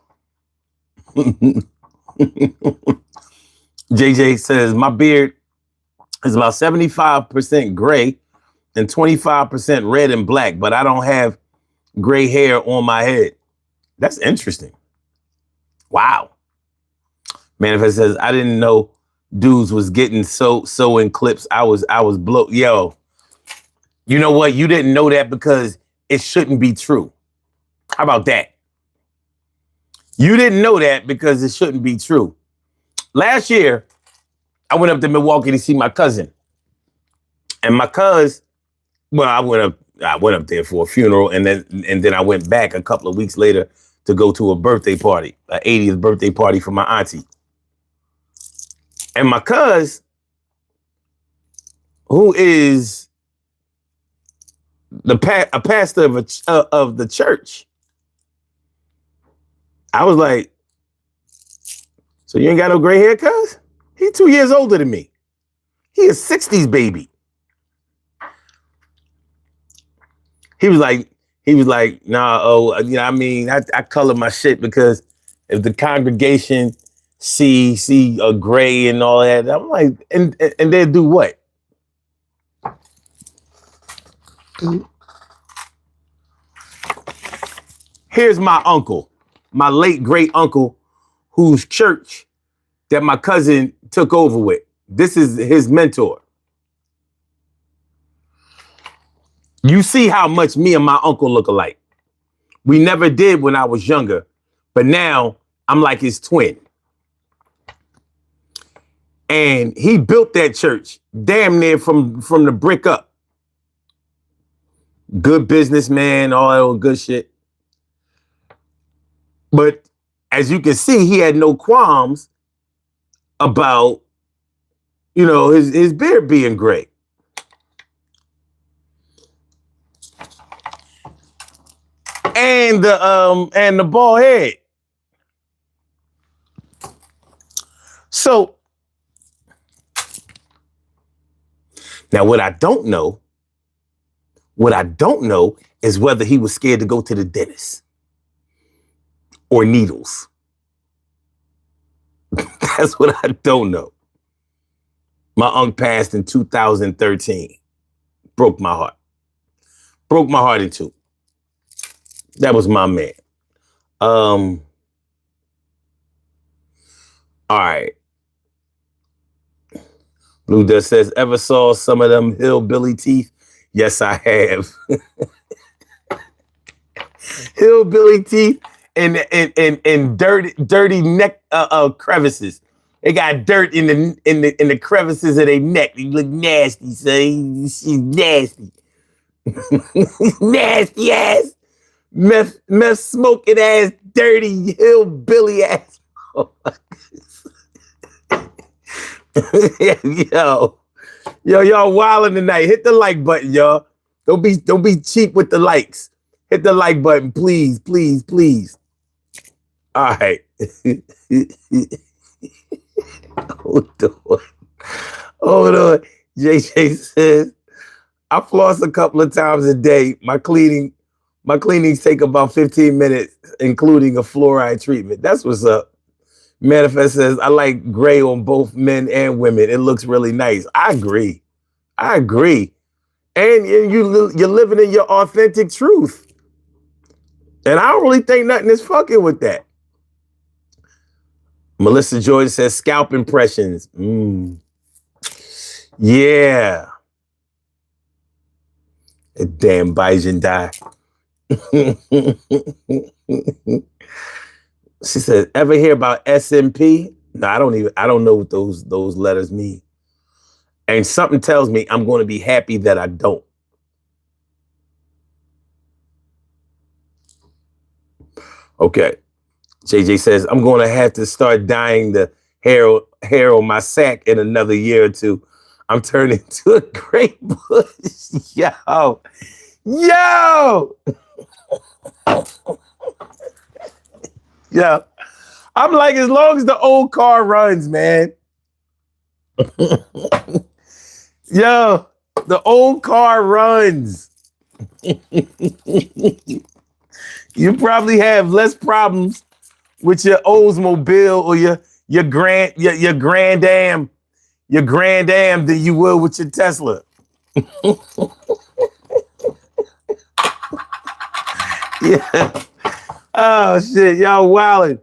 Speaker 1: JJ says, my beard is about 75% gray and 25% red and black, but I don't have gray hair on my head. That's interesting. Wow. Manifest says, I didn't know dudes was getting so in clips. I was blown. Yo, you know what? You didn't know that because it shouldn't be true. How about that? You didn't know that because it shouldn't be true. Last year, I went up to Milwaukee to see my cousin. And my cousin, well, I went up there for a funeral, and then I went back a couple of weeks later to go to a birthday party, an 80th birthday party for my auntie. And my cousin, who is a pastor of the church, I was like, so you ain't got no gray hair, cuz? He's 2 years older than me. He is 60s baby. He was like, nah, oh, you know, I mean, I color my shit because if the congregation see a gray and all that, I'm like, and they'll do what? Here's my uncle, my late great uncle, whose church that my cousin took over with. This is his mentor. You see how much me and my uncle look alike. We never did when I was younger, but now I'm like his twin. And he built that church damn near from the brick up. Good businessman, all that old good shit. But as you can see, he had no qualms about, you know, his beard being gray. And the bald head. So now what I don't know is whether he was scared to go to the dentist or needles. That's what I don't know. My uncle passed in 2013. Broke my heart. Broke my heart in two. That was my man. All right. Blue Dust says, ever saw some of them hillbilly teeth? Yes, I have. Hillbilly teeth and dirty neck crevices. They got dirt in the crevices of their neck. They look nasty, son. She's nasty. Nasty ass. Meth smoking ass, dirty hillbilly ass. Yo, y'all wilding tonight. Hit the like button, y'all. Don't be cheap with the likes. Hit the like button, please, please, please. All right. Hold on. JJ says, I floss a couple of times a day. My cleanings take about 15 minutes, including a fluoride treatment. That's what's up. Manifest says, I like gray on both men and women. It looks really nice. I agree. I agree. And you're living in your authentic truth. And I don't really think nothing is fucking with that. Melissa George says, scalp impressions. Yeah. A damn Bijan die. She said, ever hear about SMP? No, I don't know what those letters mean. And something tells me I'm going to be happy that I don't. Okay. JJ says, I'm going to have to start dyeing the hair on my sack in another year or two. I'm turning to a gray bush. Yo. Yeah. I'm like, as long as the old car runs, man. Yo, the old car runs. You probably have less problems with your Oldsmobile or your Grand Am than you will with your Tesla. Yeah. Oh shit, y'all wildin'.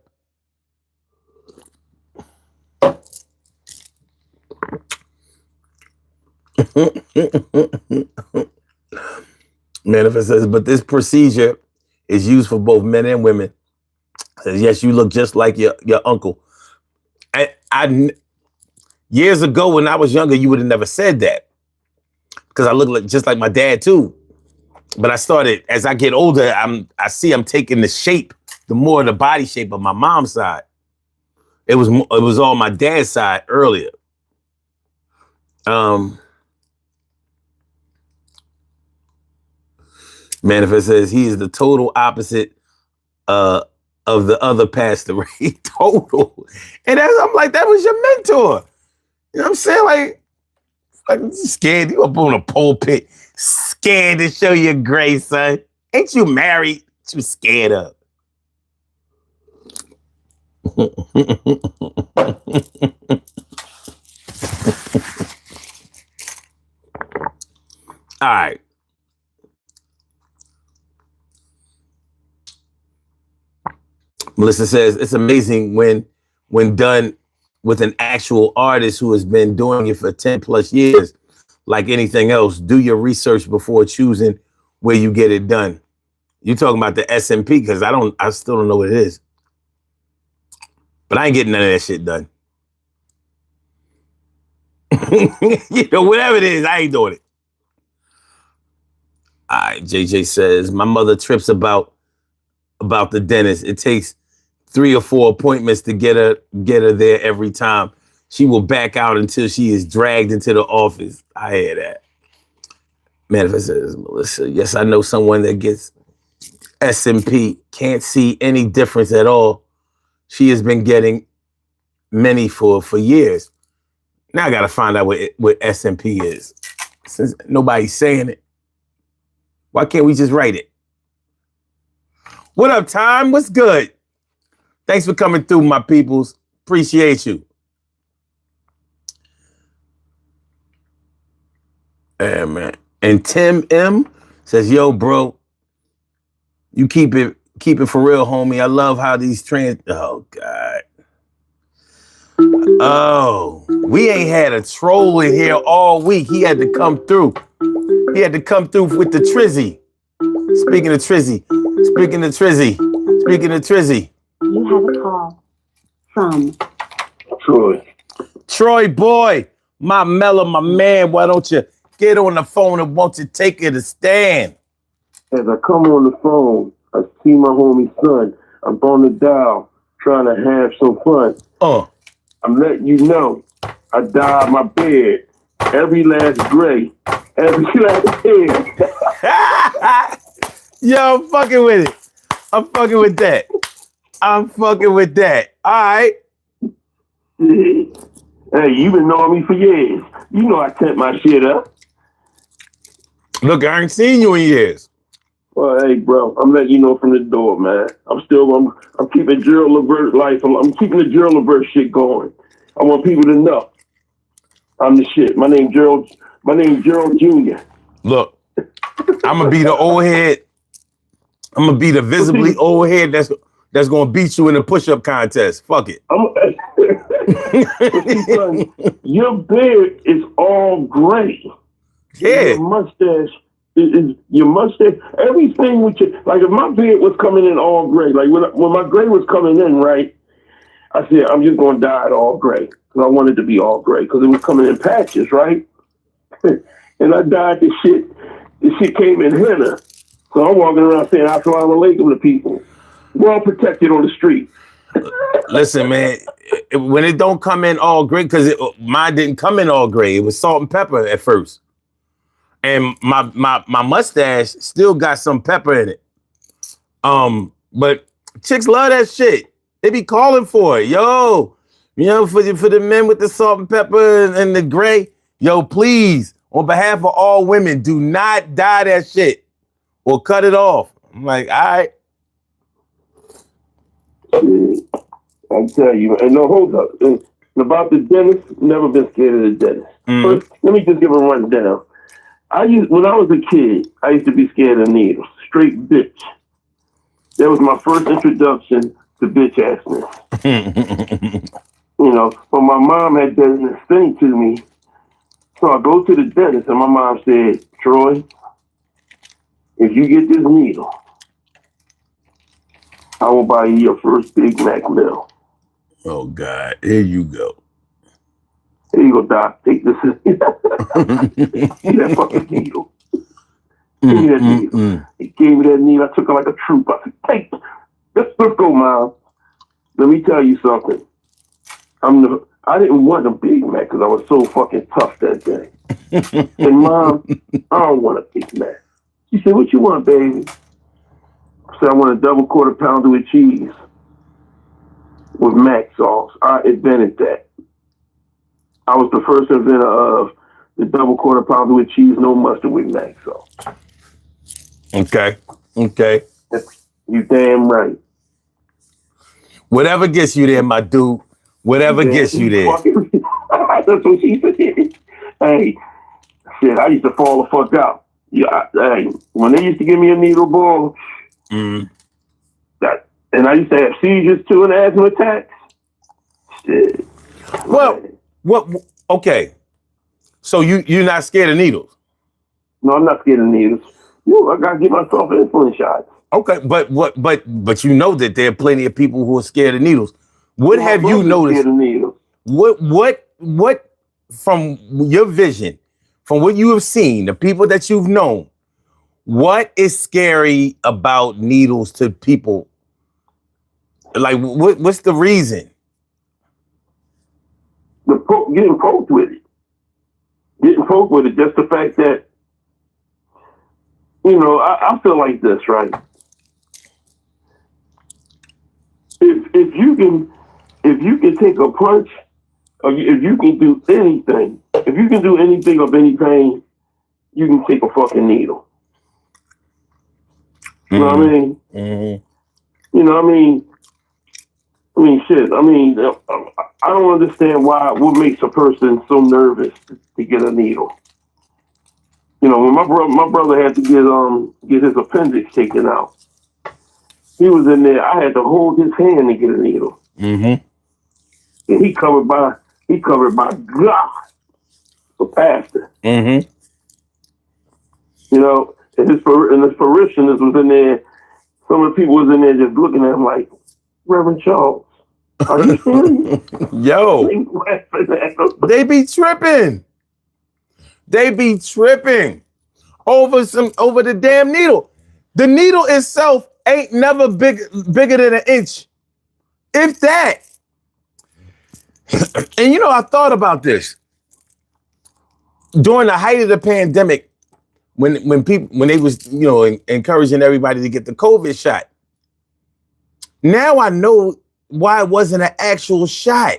Speaker 1: Manifest says, but this procedure is used for both men and women. Says, yes, you look just like your uncle. I years ago when I was younger, you would have never said that because I look just like my dad too. But I started, as I get older, I see I'm taking the more the body shape of my mom's side. It was all my dad's side earlier. Manifest says he is the total opposite of the other pastor. Total. And I'm like, that was your mentor. You know what I'm saying? Like scared. You up on a pulpit, scared to show your grace, son. Ain't you married? What you scared of? All right. Melissa says it's amazing when done with an actual artist who has been doing it for 10 plus years. Like anything else, do your research before choosing where you get it done. You talking about the SMP because I still don't know what it is. But I ain't getting none of that shit done. You know, whatever it is, I ain't doing it. All right, JJ says, my mother trips about the dentist. It takes 3 or 4 appointments to get her there every time. She will back out until she is dragged into the office. I hear that. Manifest says, Melissa, yes, I know someone that gets SMP, can't see any difference at all. She has been getting many for years. Now I got to find out what SMP is. Since nobody's saying it, why can't we just write it? What up, Time? What's good? Thanks for coming through, my peoples. Appreciate you. Yeah, man. And Tim M says, yo, bro, you keep it for real, homie. I love how these oh, God. Oh, we ain't had a troll in here all week. He had to come through. He had to come through with the Trizzy. Speaking of Trizzy.
Speaker 2: You have a call from
Speaker 1: Troy boy, my Mellow, my man. Why don't you get on the phone and won't you take it a stand?
Speaker 3: As I come on the phone, I see my homie son. I'm on the dial trying to have some fun. I'm letting you know I dyed my beard. Every last gray. Every last hair.
Speaker 1: Yo, I'm fucking with it. I'm fucking with that. All right.
Speaker 3: Hey, you been knowing me for years. You know I tent my shit up.
Speaker 1: Look, I ain't seen you in years.
Speaker 3: Well, hey, bro, I'm letting you know from the door, man. I'm keeping Gerald Levert life. I'm keeping the Gerald Levert shit going. I want people to know I'm the shit. My name Gerald Jr.
Speaker 1: Look, I'm gonna be the old head. I'm gonna be the visibly old head that's gonna beat you in a push-up contest. Fuck it.
Speaker 3: Your beard is all gray.
Speaker 1: Yeah.
Speaker 3: Your mustache is your mustache. Everything with you, like if my beard was coming in all gray, like when my gray was coming in, right? I said I'm just gonna dye it all gray because I wanted to be all gray because it was coming in patches, right? And I dyed the shit. The shit came in henna. So I'm walking around saying "Assalamu alaikum" to people. We're all protected on the street.
Speaker 1: Listen, man, when it don't come in all gray, because mine didn't come in all gray. It was salt and pepper at first. And my mustache still got some pepper in it. But chicks love that shit. They be calling for it. Yo, for the men with the salt and pepper and the gray, yo, please, on behalf of all women, do not dye that shit or cut it off. I'm like, all right.
Speaker 3: I tell you, and no, hold up. And about the dentist, never been scared of the dentist. First, let me just give a rundown. When I was a kid, I used to be scared of needles. Straight bitch. That was my first introduction to bitch assness. But my mom had done this thing to me. So I go to the dentist and my mom said, Troy, if you get this needle, I will buy you your first Big Mac meal.
Speaker 1: Oh, God. Here you go.
Speaker 3: Here you go, Doc. Take this. Give that fucking needle. Give me that needle. He gave me that needle. I took it like a troop. I said, take it. Let's go, Mom. Let me tell you something. I didn't want a Big Mac because I was so fucking tough that day. And Mom, I don't want a Big Mac. She said, what you want, baby? I said, I want a double quarter pounder with cheese with mac sauce. I invented that. I was the first inventor of the double quarter pounder with cheese, no mustard with mac sauce.
Speaker 1: Okay.
Speaker 3: You damn right.
Speaker 1: Whatever gets you there, my dude. Whatever gets you there.
Speaker 3: That's what she said. Hey, shit, I used to fall the fuck out. Hey, when they used to give me a needle ball, and I used to have seizures too and asthma attacks. Shit.
Speaker 1: Well, what? Okay. So you're not scared of needles?
Speaker 3: No, I'm not scared of needles. I gotta get myself insulin shots.
Speaker 1: Okay, but you know that there are plenty of people who are scared of needles. What have you noticed?
Speaker 3: Scared of needles.
Speaker 1: What from your vision, from what you have seen, the people that you've known, what is scary about needles to people? Like, what's the reason?
Speaker 3: Getting poked with it. Just the fact that, I feel like this, right? If you can take a punch, or if you can do anything, of any pain, you can take a fucking needle. You know what I mean? Mm-hmm. You know what I mean? Shit. I don't understand what makes a person so nervous to get a needle. When my brother had to get his appendix taken out, he was in there. I had to hold his hand to get a needle. Mm-hmm. And he covered by God, the pastor. Mm-hmm. And his parishioners was in there. Some of the people was in there just looking at him like, Reverend Charles, are you serious?
Speaker 1: Yo, they be tripping. Over the damn needle. The needle itself ain't never bigger than an inch, if that. And I thought about this during the height of the pandemic, when they was encouraging everybody to get the COVID shot. Now I know why it wasn't an actual shot.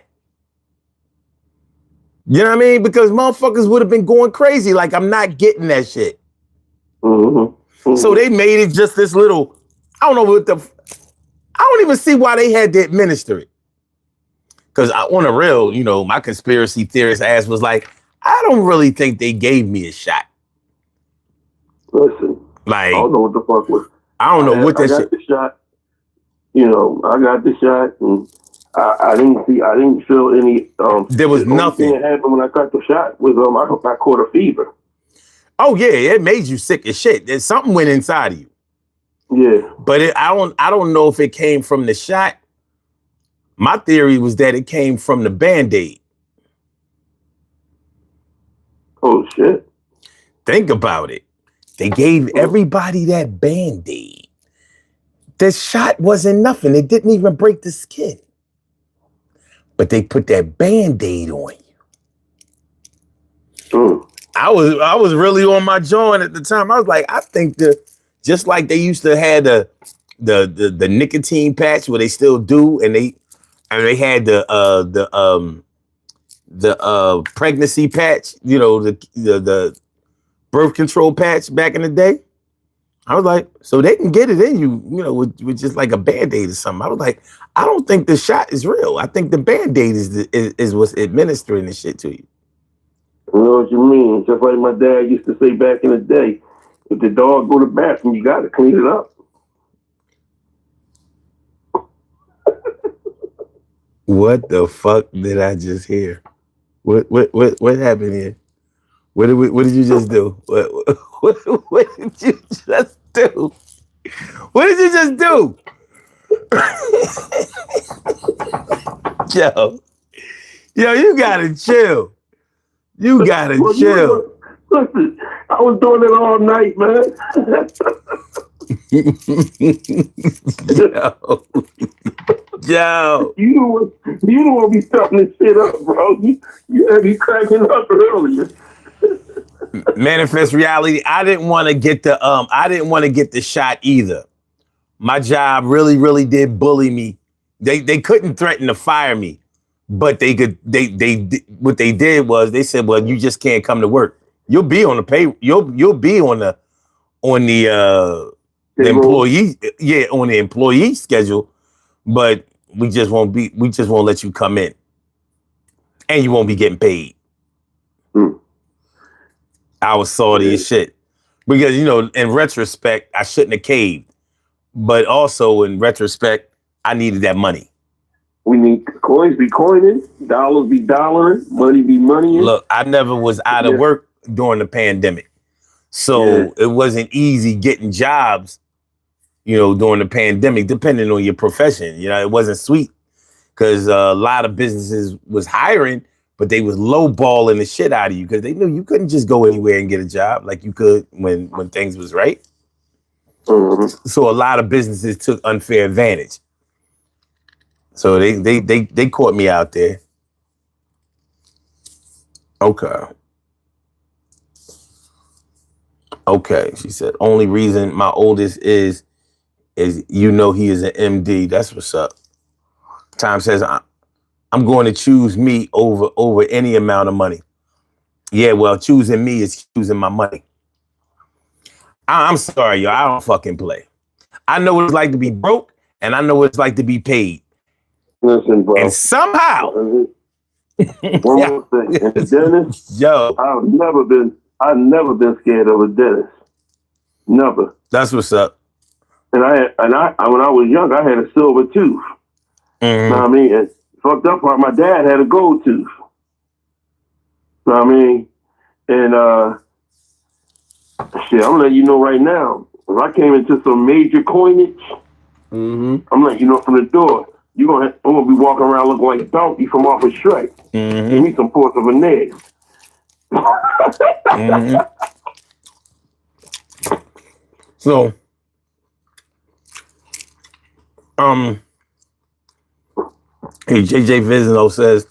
Speaker 1: You know what I mean? Because motherfuckers would have been going crazy. Like, I'm not getting that shit. So they made it just this little, I don't know what the, I don't even see why they had to administer it. Because on a real, you know, my conspiracy theorist ass was like, I don't really think they gave me a shot.
Speaker 3: Listen,
Speaker 1: like,
Speaker 3: I don't know what the fuck was.
Speaker 1: I don't know what that shit.
Speaker 3: I got the shot. You know, I got the shot, and I didn't feel any.
Speaker 1: There was nothing
Speaker 3: that happened when I got the shot was I caught a fever.
Speaker 1: Oh yeah, it made you sick as shit. There's something went inside of you.
Speaker 3: Yeah,
Speaker 1: but I don't know if it came from the shot. My theory was that it came from the Band-Aid.
Speaker 3: Oh shit!
Speaker 1: Think about it. They gave everybody that Band-Aid. The shot wasn't nothing. It didn't even break the skin. But they put that Band-Aid on you. I was really on my joint at the time. I was like, I think just like they used to have the nicotine patch, where they still do, and they had the pregnancy patch, you know, the birth control patch back in the day. I was like, so they can get it in you, you know, with just like a Band-Aid or something. I was like, I don't think the shot is real. I think the Band-Aid is what's administering the shit to you.
Speaker 3: I know what you mean. Just like my dad used to say back in the day, if the dog go to the bathroom, you got to clean it up.
Speaker 1: What the fuck did I just hear? What happened here? What did you just do? What did you just do? What did you just do? Yo, you gotta chill. You gotta chill.
Speaker 3: Listen, I was doing it all night, man.
Speaker 1: Yo.
Speaker 3: You don't want to be stuffing this shit up, bro. You had me cracking up earlier.
Speaker 1: Manifest reality. I didn't want to get the shot either. My job really did bully me. They couldn't threaten to fire me, but they could. They what they did was they said, well, you just can't come to work. You'll be on the pay. You'll be on the employee, on the employee schedule, but we just won't let you come in, and you won't be getting paid. I was salty as shit because, you know, in retrospect, I shouldn't have caved, but also in retrospect, I needed that money.
Speaker 3: We need coins be coining, dollars be dollaring, money be moneying.
Speaker 1: Look, I never was out of work during the pandemic, so it wasn't easy getting jobs, you know, during the pandemic, depending on your profession. You know, it wasn't sweet because a lot of businesses was hiring, but they was lowballing the shit out of you because they knew you couldn't just go anywhere and get a job like you could when things was right. Mm-hmm. So a lot of businesses took unfair advantage. So they caught me out there. Okay, she said, only reason my oldest is you know he is an MD. That's what's up. Time says, I'm going to choose me over any amount of money. Yeah, well, choosing me is choosing my money. I'm sorry, y'all. I don't fucking play. I know what it's like to be broke, and I know what it's like to be paid.
Speaker 3: Listen, bro.
Speaker 1: And somehow,
Speaker 3: one more thing. And the dentist,
Speaker 1: yo,
Speaker 3: I've never been scared of a dentist. Never.
Speaker 1: That's what's up.
Speaker 3: And I when I was young, I had a silver tooth. Mm-hmm. You know what I mean? And fucked up part, my dad had a gold tooth. You know what I mean? And shit, I'm letting you know right now, if I came into some major coinage, I'm letting you know from the door, I'm gonna be walking around looking like Donkey from off of Shrek. Give me some force of a neg.
Speaker 1: So, hey, JJ Vizino says,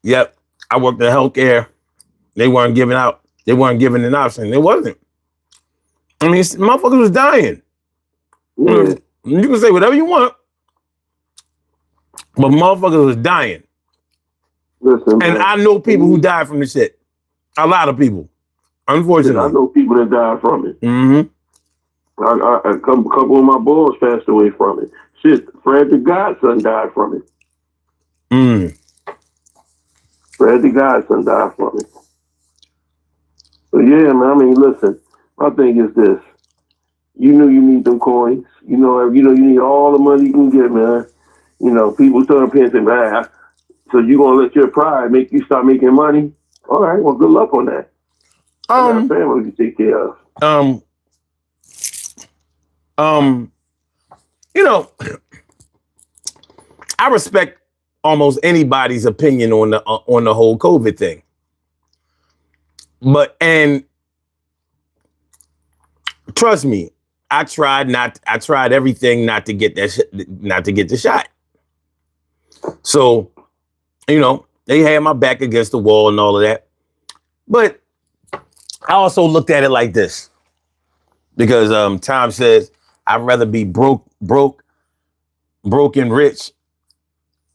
Speaker 1: yep, I worked in healthcare. They weren't giving an option. It wasn't. I mean, motherfuckers was dying. Yeah. You can say whatever you want, but motherfuckers was dying.
Speaker 3: Listen,
Speaker 1: and man, I know people who died from this shit. A lot of people. Unfortunately.
Speaker 3: I know people that died from it.
Speaker 1: Mm-hmm.
Speaker 3: A couple of my boys passed away from it. Shit, Fred the Godson died from it. Fred the Godson died from it. So yeah, man. I mean, listen. My thing is this: you know, you need them coins. You know, you need all the money you can get, man. You know, people turn up here and say, man, so you gonna let your pride make you stop making money? All right, well, good luck on that. I got a family to take care of.
Speaker 1: You know, I respect almost anybody's opinion on the whole COVID thing. And trust me, I tried everything not to get the shot. So, you know, they had my back against the wall and all of that. But I also looked at it like this. Because Tom says, I'd rather be broke and rich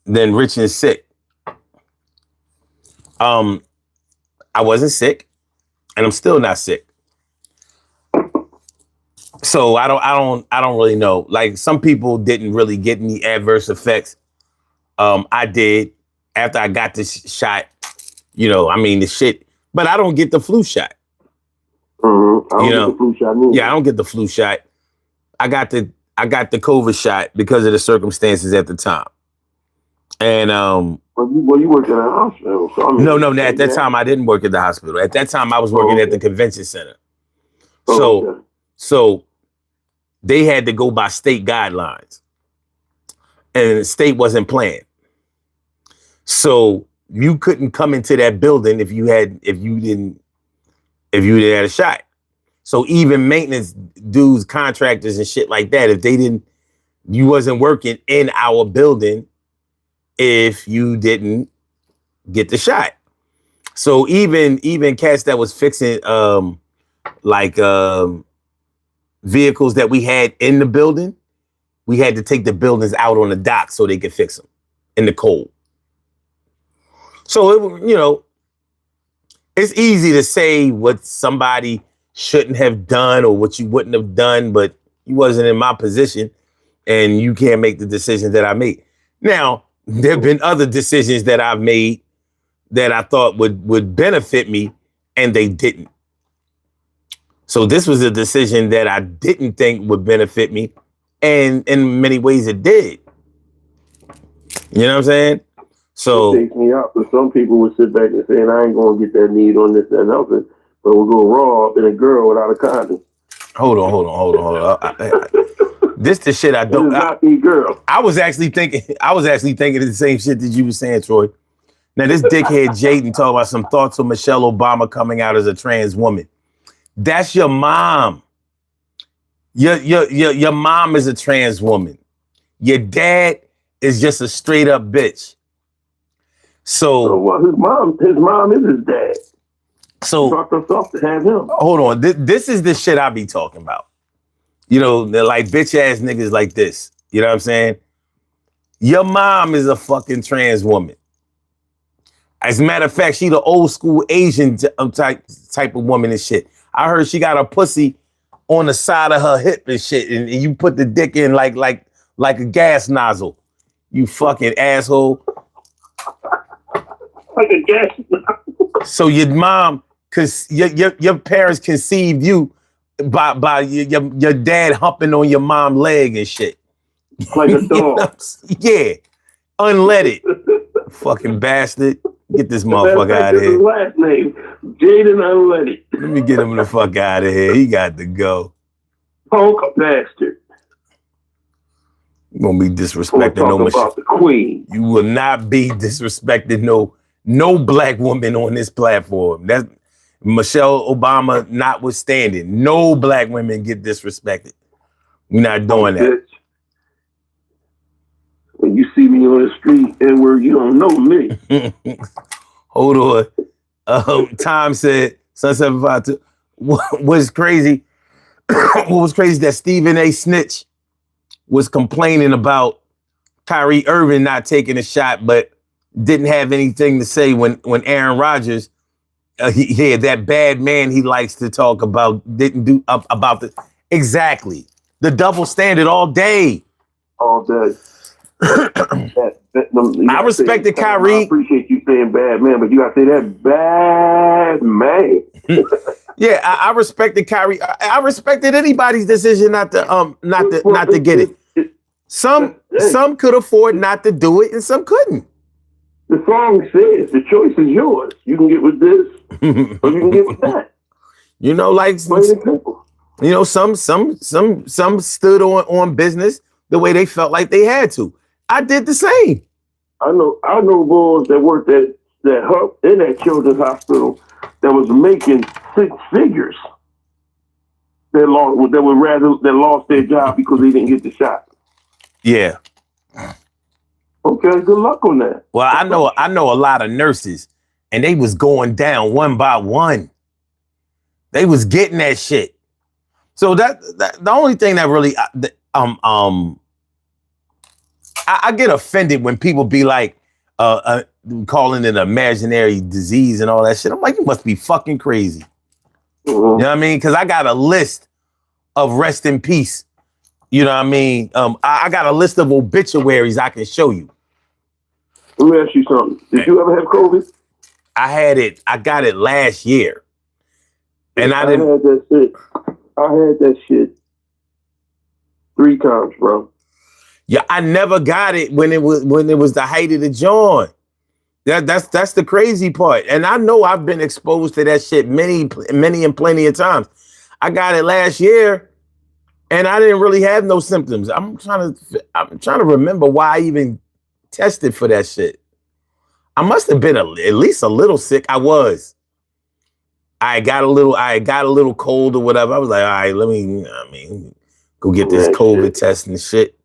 Speaker 1: than rich and sick. I wasn't sick, and I'm still not sick. So I don't really know. Like, some people didn't really get any adverse effects. I did after I got this shot. You know, I mean, the shit. But I don't get the flu shot.
Speaker 3: I don't get the flu shot either.
Speaker 1: Yeah, I don't get the flu shot. I got the COVID shot because of the circumstances at the time. And
Speaker 3: well, you worked at a hospital. So I mean,
Speaker 1: no, at that time I didn't work at the hospital. At that time I was working at the convention center. So they had to go by state guidelines, and the state wasn't playing. So you couldn't come into that building if you didn't have a shot. So even maintenance dudes, contractors and shit like that, you wasn't working in our building if you didn't get the shot. So even cats that was fixing vehicles that we had in the building, we had to take the buildings out on the dock so they could fix them in the cold. So it's easy to say what somebody shouldn't have done or what you wouldn't have done, but you wasn't in my position and you can't make the decisions that I made. Now, there have been other decisions that I've made that I thought would benefit me, and they didn't. So this was a decision that I didn't think would benefit me, and in many ways it did. You know what I'm saying? So
Speaker 3: it takes me out. But some people would sit back and say, I ain't gonna get that need on this and nothing. But we'll go raw up in a girl without a condom.
Speaker 1: Hold on. This the shit I don't.
Speaker 3: Girl.
Speaker 1: I was actually thinking the same shit that you were saying, Troy. Now this dickhead Jaden talking about some thoughts of Michelle Obama coming out as a trans woman. That's your mom. Your mom is a trans woman. Your dad is just a straight up bitch. So
Speaker 3: well, his mom is his dad.
Speaker 1: So
Speaker 3: talked herself to have him.
Speaker 1: Hold on. This is the shit I be talking about. You know, they're like bitch ass niggas like this. You know what I'm saying? Your mom is a fucking trans woman. As a matter of fact, she the old school Asian type of woman and shit. I heard she got a pussy on the side of her hip and shit, and you put the dick in like a gas nozzle. You fucking asshole.
Speaker 3: Like a gas nozzle.
Speaker 1: So your mom, cause your parents conceived you by your dad humping on your mom's leg and shit.
Speaker 3: Like a dog.
Speaker 1: Yeah. Unleaded. Fucking bastard. Get this motherfucker out of here.
Speaker 3: His last name, Jaden Unleaded.
Speaker 1: Let me get him the fuck out of here. He got to go.
Speaker 3: Punk bastard.
Speaker 1: You gonna be disrespecting no
Speaker 3: about the queen.
Speaker 1: You will not be disrespecting no black woman on this platform. That's Michelle Obama notwithstanding. No black women get disrespected. We're not doing that.
Speaker 3: Bitch. When you see me on the street and where you don't know me.
Speaker 1: Hold on. Tom said, Sun 752. What was crazy? What was crazy that Stephen A. Snitch was complaining about Kyrie Irving not taking a shot, but didn't have anything to say when Aaron Rodgers Yeah, that bad man he likes to talk about didn't do about the exactly the double standard all day.
Speaker 3: All day.
Speaker 1: I respected Kyrie.
Speaker 3: I appreciate you saying bad man, but you gotta say that bad man.
Speaker 1: Yeah, I respected Kyrie. I respected anybody's decision not to get it. Some could afford not to do it, and some couldn't.
Speaker 3: The song says the choice is yours. You can get with this, or you can get with that.
Speaker 1: You know, like you know, some stood on business the way they felt like they had to. I did the same.
Speaker 3: I know boys that worked in that children's hospital that was making 6 figures. That lost their job because they didn't get the shot.
Speaker 1: Yeah.
Speaker 3: Okay, good luck on that.
Speaker 1: Well, I know a lot of nurses, and they was going down one by one. They was getting that shit. So that the only thing that really I get offended when people be like calling it an imaginary disease and all that shit. I'm like, you must be fucking crazy. Mm-hmm. You know what I mean? Because I got a list of rest in peace. You know what I mean? I got a list of obituaries I can show you.
Speaker 3: Let me ask you something. Did you ever have COVID?
Speaker 1: I got it last year. And I didn't.
Speaker 3: I had that shit 3 times, bro.
Speaker 1: Yeah, I never got it when it was the height of the joint. That's the crazy part. And I know I've been exposed to that shit many and plenty of times. I got it last year, and I didn't really have no symptoms. I'm trying to remember why I even tested for that shit. I must have been at least a little sick. I was. I got a little cold or whatever. I was like, all right, let me go get this COVID test and shit.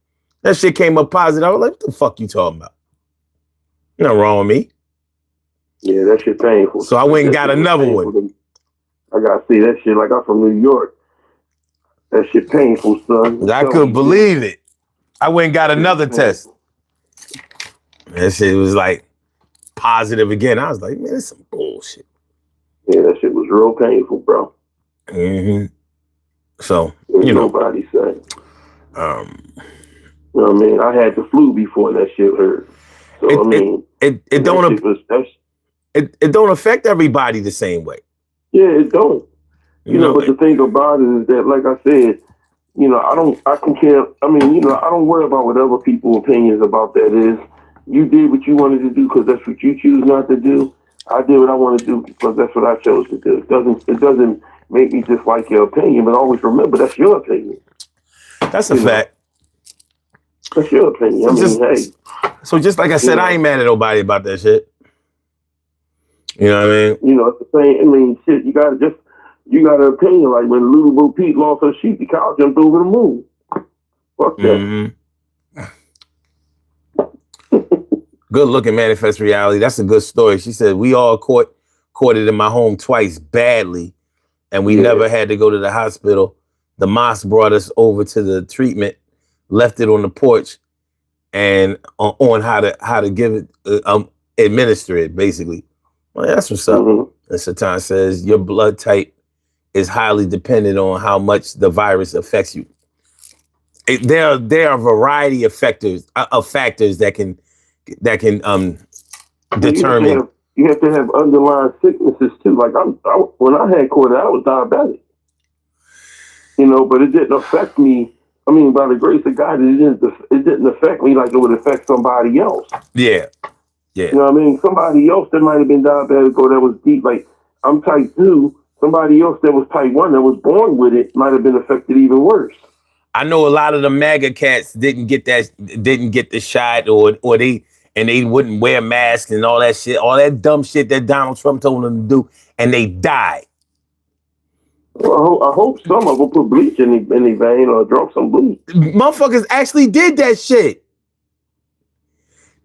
Speaker 1: That shit came up positive. I was like, what the fuck you talking about? Nothing wrong with me.
Speaker 3: Yeah, that shit painful.
Speaker 1: So I went and got another one.
Speaker 3: I gotta see that shit like I'm from New York. That shit painful, son.
Speaker 1: I couldn't believe it. I went and got another test. That shit was like positive again. I was like, man, this is some bullshit.
Speaker 3: Yeah, that shit was real painful, bro.
Speaker 1: Mm-hmm. So,
Speaker 3: nobody said. You know what I mean? I had the flu before that shit hurt. So
Speaker 1: it don't affect everybody the same way.
Speaker 3: Yeah, it don't. You know, but the thing about it is that, like I said, I don't worry about what other people's opinions about that is. You did what you wanted to do because that's what you choose not to do. I did what I want to do because that's what I chose to do. It doesn't make me dislike your opinion, but always remember that's your opinion.
Speaker 1: That's a fact.
Speaker 3: That's your opinion.
Speaker 1: So just like I said, I ain't mad at nobody about that shit. You know what I mean?
Speaker 3: It's the same. Shit, you got an opinion. Like when Little Bo Peep lost her sheep, the cow jumped over the moon. Fuck that.
Speaker 1: Mm-hmm. Good looking manifest reality. That's a good story. She said, we all caught it in my home twice badly, and we never had to go to the hospital. The mosque brought us over to the treatment, left it on the porch, and on how to give it, administer it, basically. Well, that's what's up. Mm-hmm. And Satan says, your blood type is highly dependent on how much the virus affects you. There are a variety of factors that can determine.
Speaker 3: You have to have underlying sicknesses too. Like when I had COVID, I was diabetic. But it didn't affect me. I mean, by the grace of God, it didn't affect me like it would affect somebody else.
Speaker 1: Yeah.
Speaker 3: You know what I mean? Somebody else that might have been diabetic or that was deep, like I'm type 2. Somebody else that was type 1 that was born with it might have been affected even worse.
Speaker 1: I know a lot of the MAGA cats didn't get the shot or they wouldn't wear masks and all that shit, all that dumb shit that Donald Trump told them to do, and they died.
Speaker 3: Well, I hope some of them put bleach in their vein or drunk some bleach.
Speaker 1: Motherfuckers actually did that shit.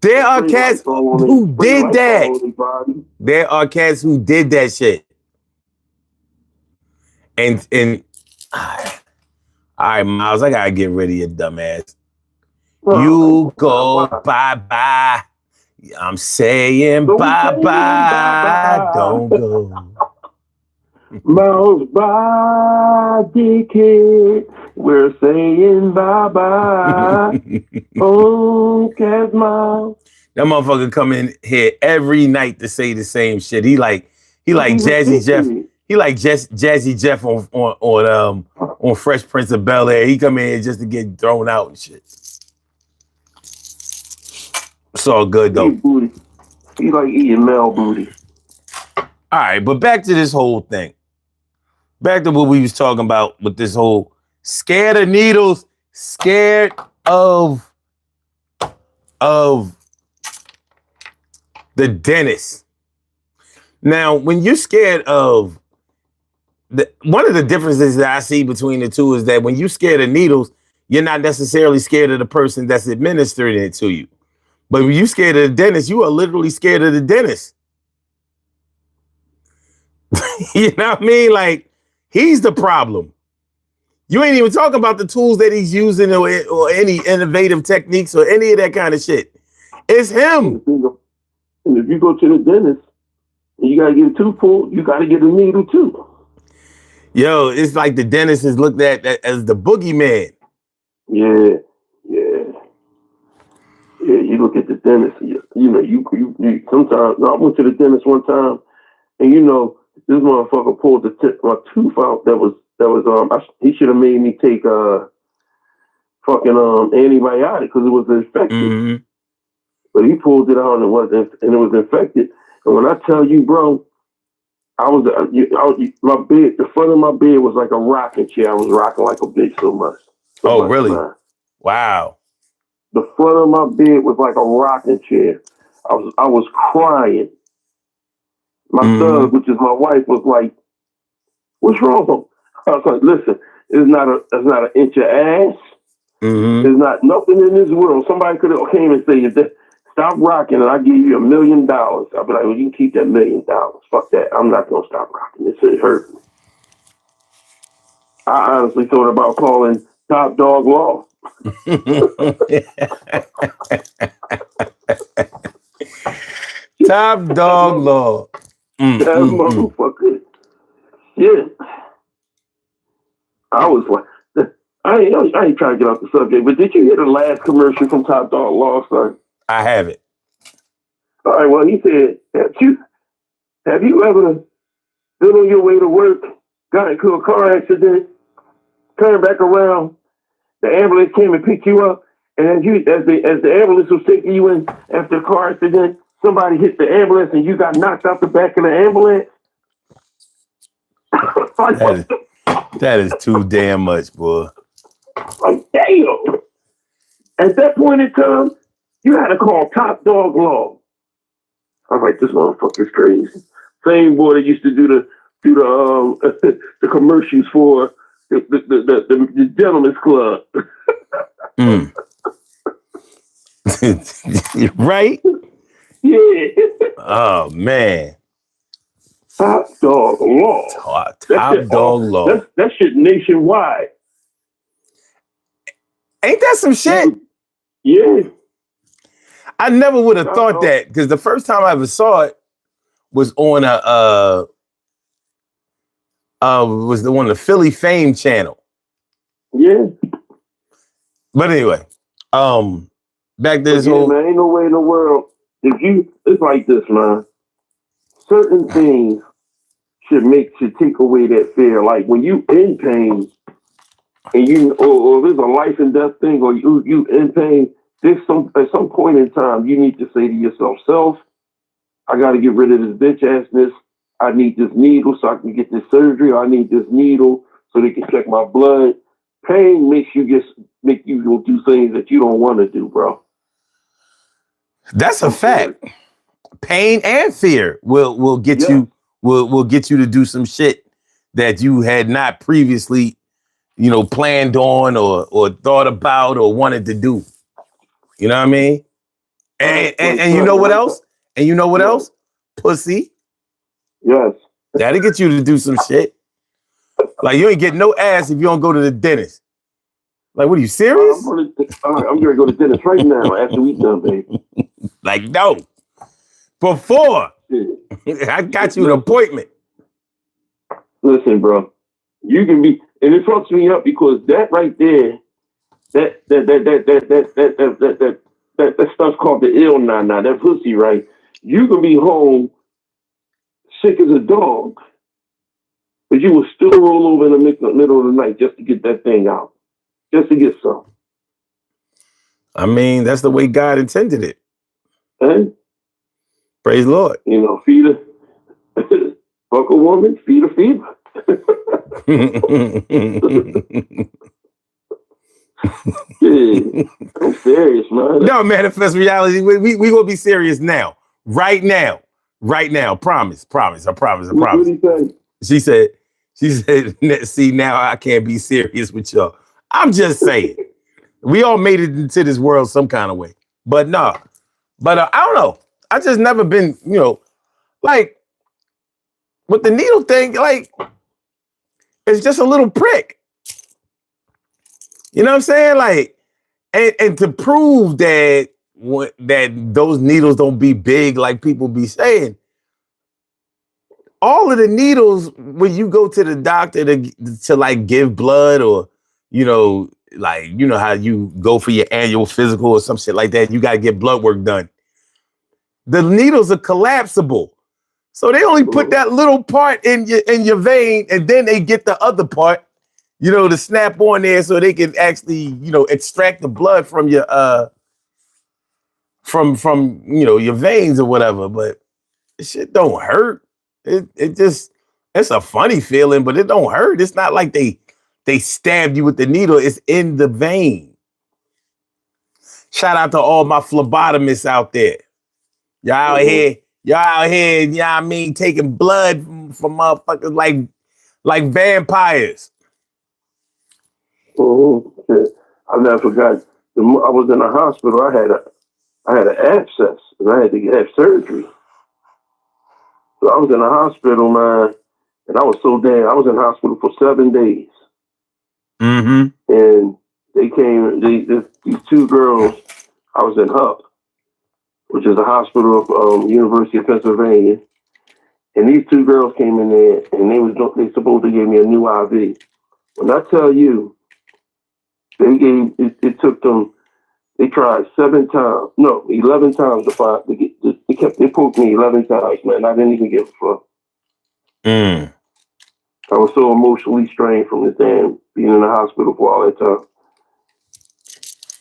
Speaker 1: There are cats who did that. There are cats who did that shit. And all right, Miles, I gotta get rid of your dumb ass. You go bye-bye. I'm saying bye-bye. Don't go.
Speaker 3: Mouse body kid, we're saying bye-bye. Oh, cat mouse.
Speaker 1: That motherfucker come in here every night to say the same shit. He like Jazzy Jeff. He like Jazzy Jeff on Fresh Prince of Bel-Air. He come in here just to get thrown out and shit. It's all good though.
Speaker 3: Booty. He like eating male booty.
Speaker 1: All right, but back to this whole thing. Back to what we was talking about with this whole scared of needles, scared of the dentist. Now, when you're scared of one of the differences that I see between the two is that when you're scared of needles, you're not necessarily scared of the person that's administering it to you. But when you're scared of the dentist, you are literally scared of the dentist. You know what I mean? Like, he's the problem. You ain't even talking about the tools that he's using or any innovative techniques or any of that kind of shit. It's him.
Speaker 3: And if you go to the dentist and you got to get a tooth pulled, you got to get a needle too.
Speaker 1: Yo, it's like the dentist is looked at as the boogeyman.
Speaker 3: Yeah. You look at the dentist, you sometimes, I went to the dentist one time and this motherfucker pulled my tooth out he should have made me take fucking antibiotic because it was infected. Mm-hmm. But he pulled it out and it was infected. And when I tell you, bro, my bed, the front of my bed was like a rocking chair. I was rocking like a bitch so much.
Speaker 1: Really? Man. Wow.
Speaker 3: The front of my bed was like a rocking chair. I was crying. My son, which is my wife, was like, "What's wrong?" I was like, "Listen, it's not an inch of ass. Mm-hmm. There's not nothing in this world. Somebody could have came and said, stop rocking, and I give you $1 million." I'll be like, "Well, you can keep that $1 million. Fuck that. I'm not gonna stop rocking. It hurt me." I honestly thought about calling Top Dog Law.
Speaker 1: Top Dog Law.
Speaker 3: That motherfucker. Yeah. I was like, I ain't trying to get off the subject, but did you hear the last commercial from Top Dog Law, son?
Speaker 1: I haven't.
Speaker 3: All right, well, he said, have you ever been on your way to work, got into a car accident, turned back around, the ambulance came and picked you up, and as the ambulance was taking you in after the car accident, somebody hit the ambulance and you got knocked out the back of the ambulance?
Speaker 1: That is too damn much, boy.
Speaker 3: Like, damn. At that point in time, you had to call Top Dog Law. I was like, this motherfucker's crazy. Same boy that used to do the commercials for the Gentleman's Club.
Speaker 1: Right?
Speaker 3: Yeah.
Speaker 1: Oh man.
Speaker 3: Top Dog Law.
Speaker 1: Top Dog Law.
Speaker 3: That shit nationwide.
Speaker 1: Ain't that some shit?
Speaker 3: Yeah.
Speaker 1: I never would have thought that because the first time I ever saw it was on the Philly Fame channel.
Speaker 3: Yeah.
Speaker 1: But anyway, back to this whole
Speaker 3: man, ain't no way in the world. It's like this, man. Certain things should take away that fear. Like when you in pain and or there's a life and death thing, or you in pain, at some point in time you need to say to yourself, "Self, I got to get rid of this bitch assness. I need this needle so I can get this surgery. Or I need this needle so they can check my blood." Pain makes you go do things that you don't want to do, bro.
Speaker 1: That's a fact. Pain and fear will get you will get you to do some shit that you had not previously, planned on or thought about or wanted to do. You know what I mean? And you know what else? And you know what else? Pussy.
Speaker 3: Yes.
Speaker 1: That'll get you to do some shit. Like you ain't getting no ass if you don't go to the dentist. Like, what are you serious?
Speaker 3: I'm going to go to the dentist right now after we done, baby.
Speaker 1: Like, no. Before. I got you an appointment.
Speaker 3: Listen, bro. You can be, and it fucks me up because that right there, that stuff's called the ill nah, that pussy, right? You can be home sick as a dog, but you will still roll over in the middle of the night just to get that thing out, just to get some.
Speaker 1: I mean, that's the way God intended it.
Speaker 3: And
Speaker 1: praise the Lord.
Speaker 3: You know, feed a fuck a woman, feed a fever. Yeah, I'm serious, man.
Speaker 1: No, manifest reality. We gonna be serious now, right now. Promise. I promise.
Speaker 3: What did he
Speaker 1: say? She said, see, now I can't be serious with y'all. I'm just saying, we all made it into this world some kind of way, but nah. But I don't know. I just never been, like with the needle thing, like it's just a little prick. You know what I'm saying? Like, and to prove that those needles don't be big like people be saying, all of the needles when you go to the doctor to like give blood or like how you go for your annual physical or some shit like that, you got to get blood work done. The needles are collapsible. So they only put that little part in your vein, and then they get the other part, to snap on there so they can actually, extract the blood from your from your veins or whatever. But shit don't hurt. It just, it's a funny feeling, but it don't hurt. It's not like they stabbed you with the needle. It's in the vein. Shout out to all my phlebotomists out there. Y'all out here, I mean, taking blood from motherfuckers like vampires.
Speaker 3: I never forgot. I was in a hospital. I had an abscess, and I had to have surgery. So I was in a hospital, man, and I was I was in hospital for 7 days.
Speaker 1: Mm-hmm.
Speaker 3: And they came. These two girls. I was in HUP, which is a hospital of University of Pennsylvania. And these two girls came in there, and they supposed to give me a new IV. When I tell you, it took them. They tried 11 times to find. They poked me 11 times, man. I didn't even give a fuck. I was so emotionally strained from this damn being in the hospital for all that time.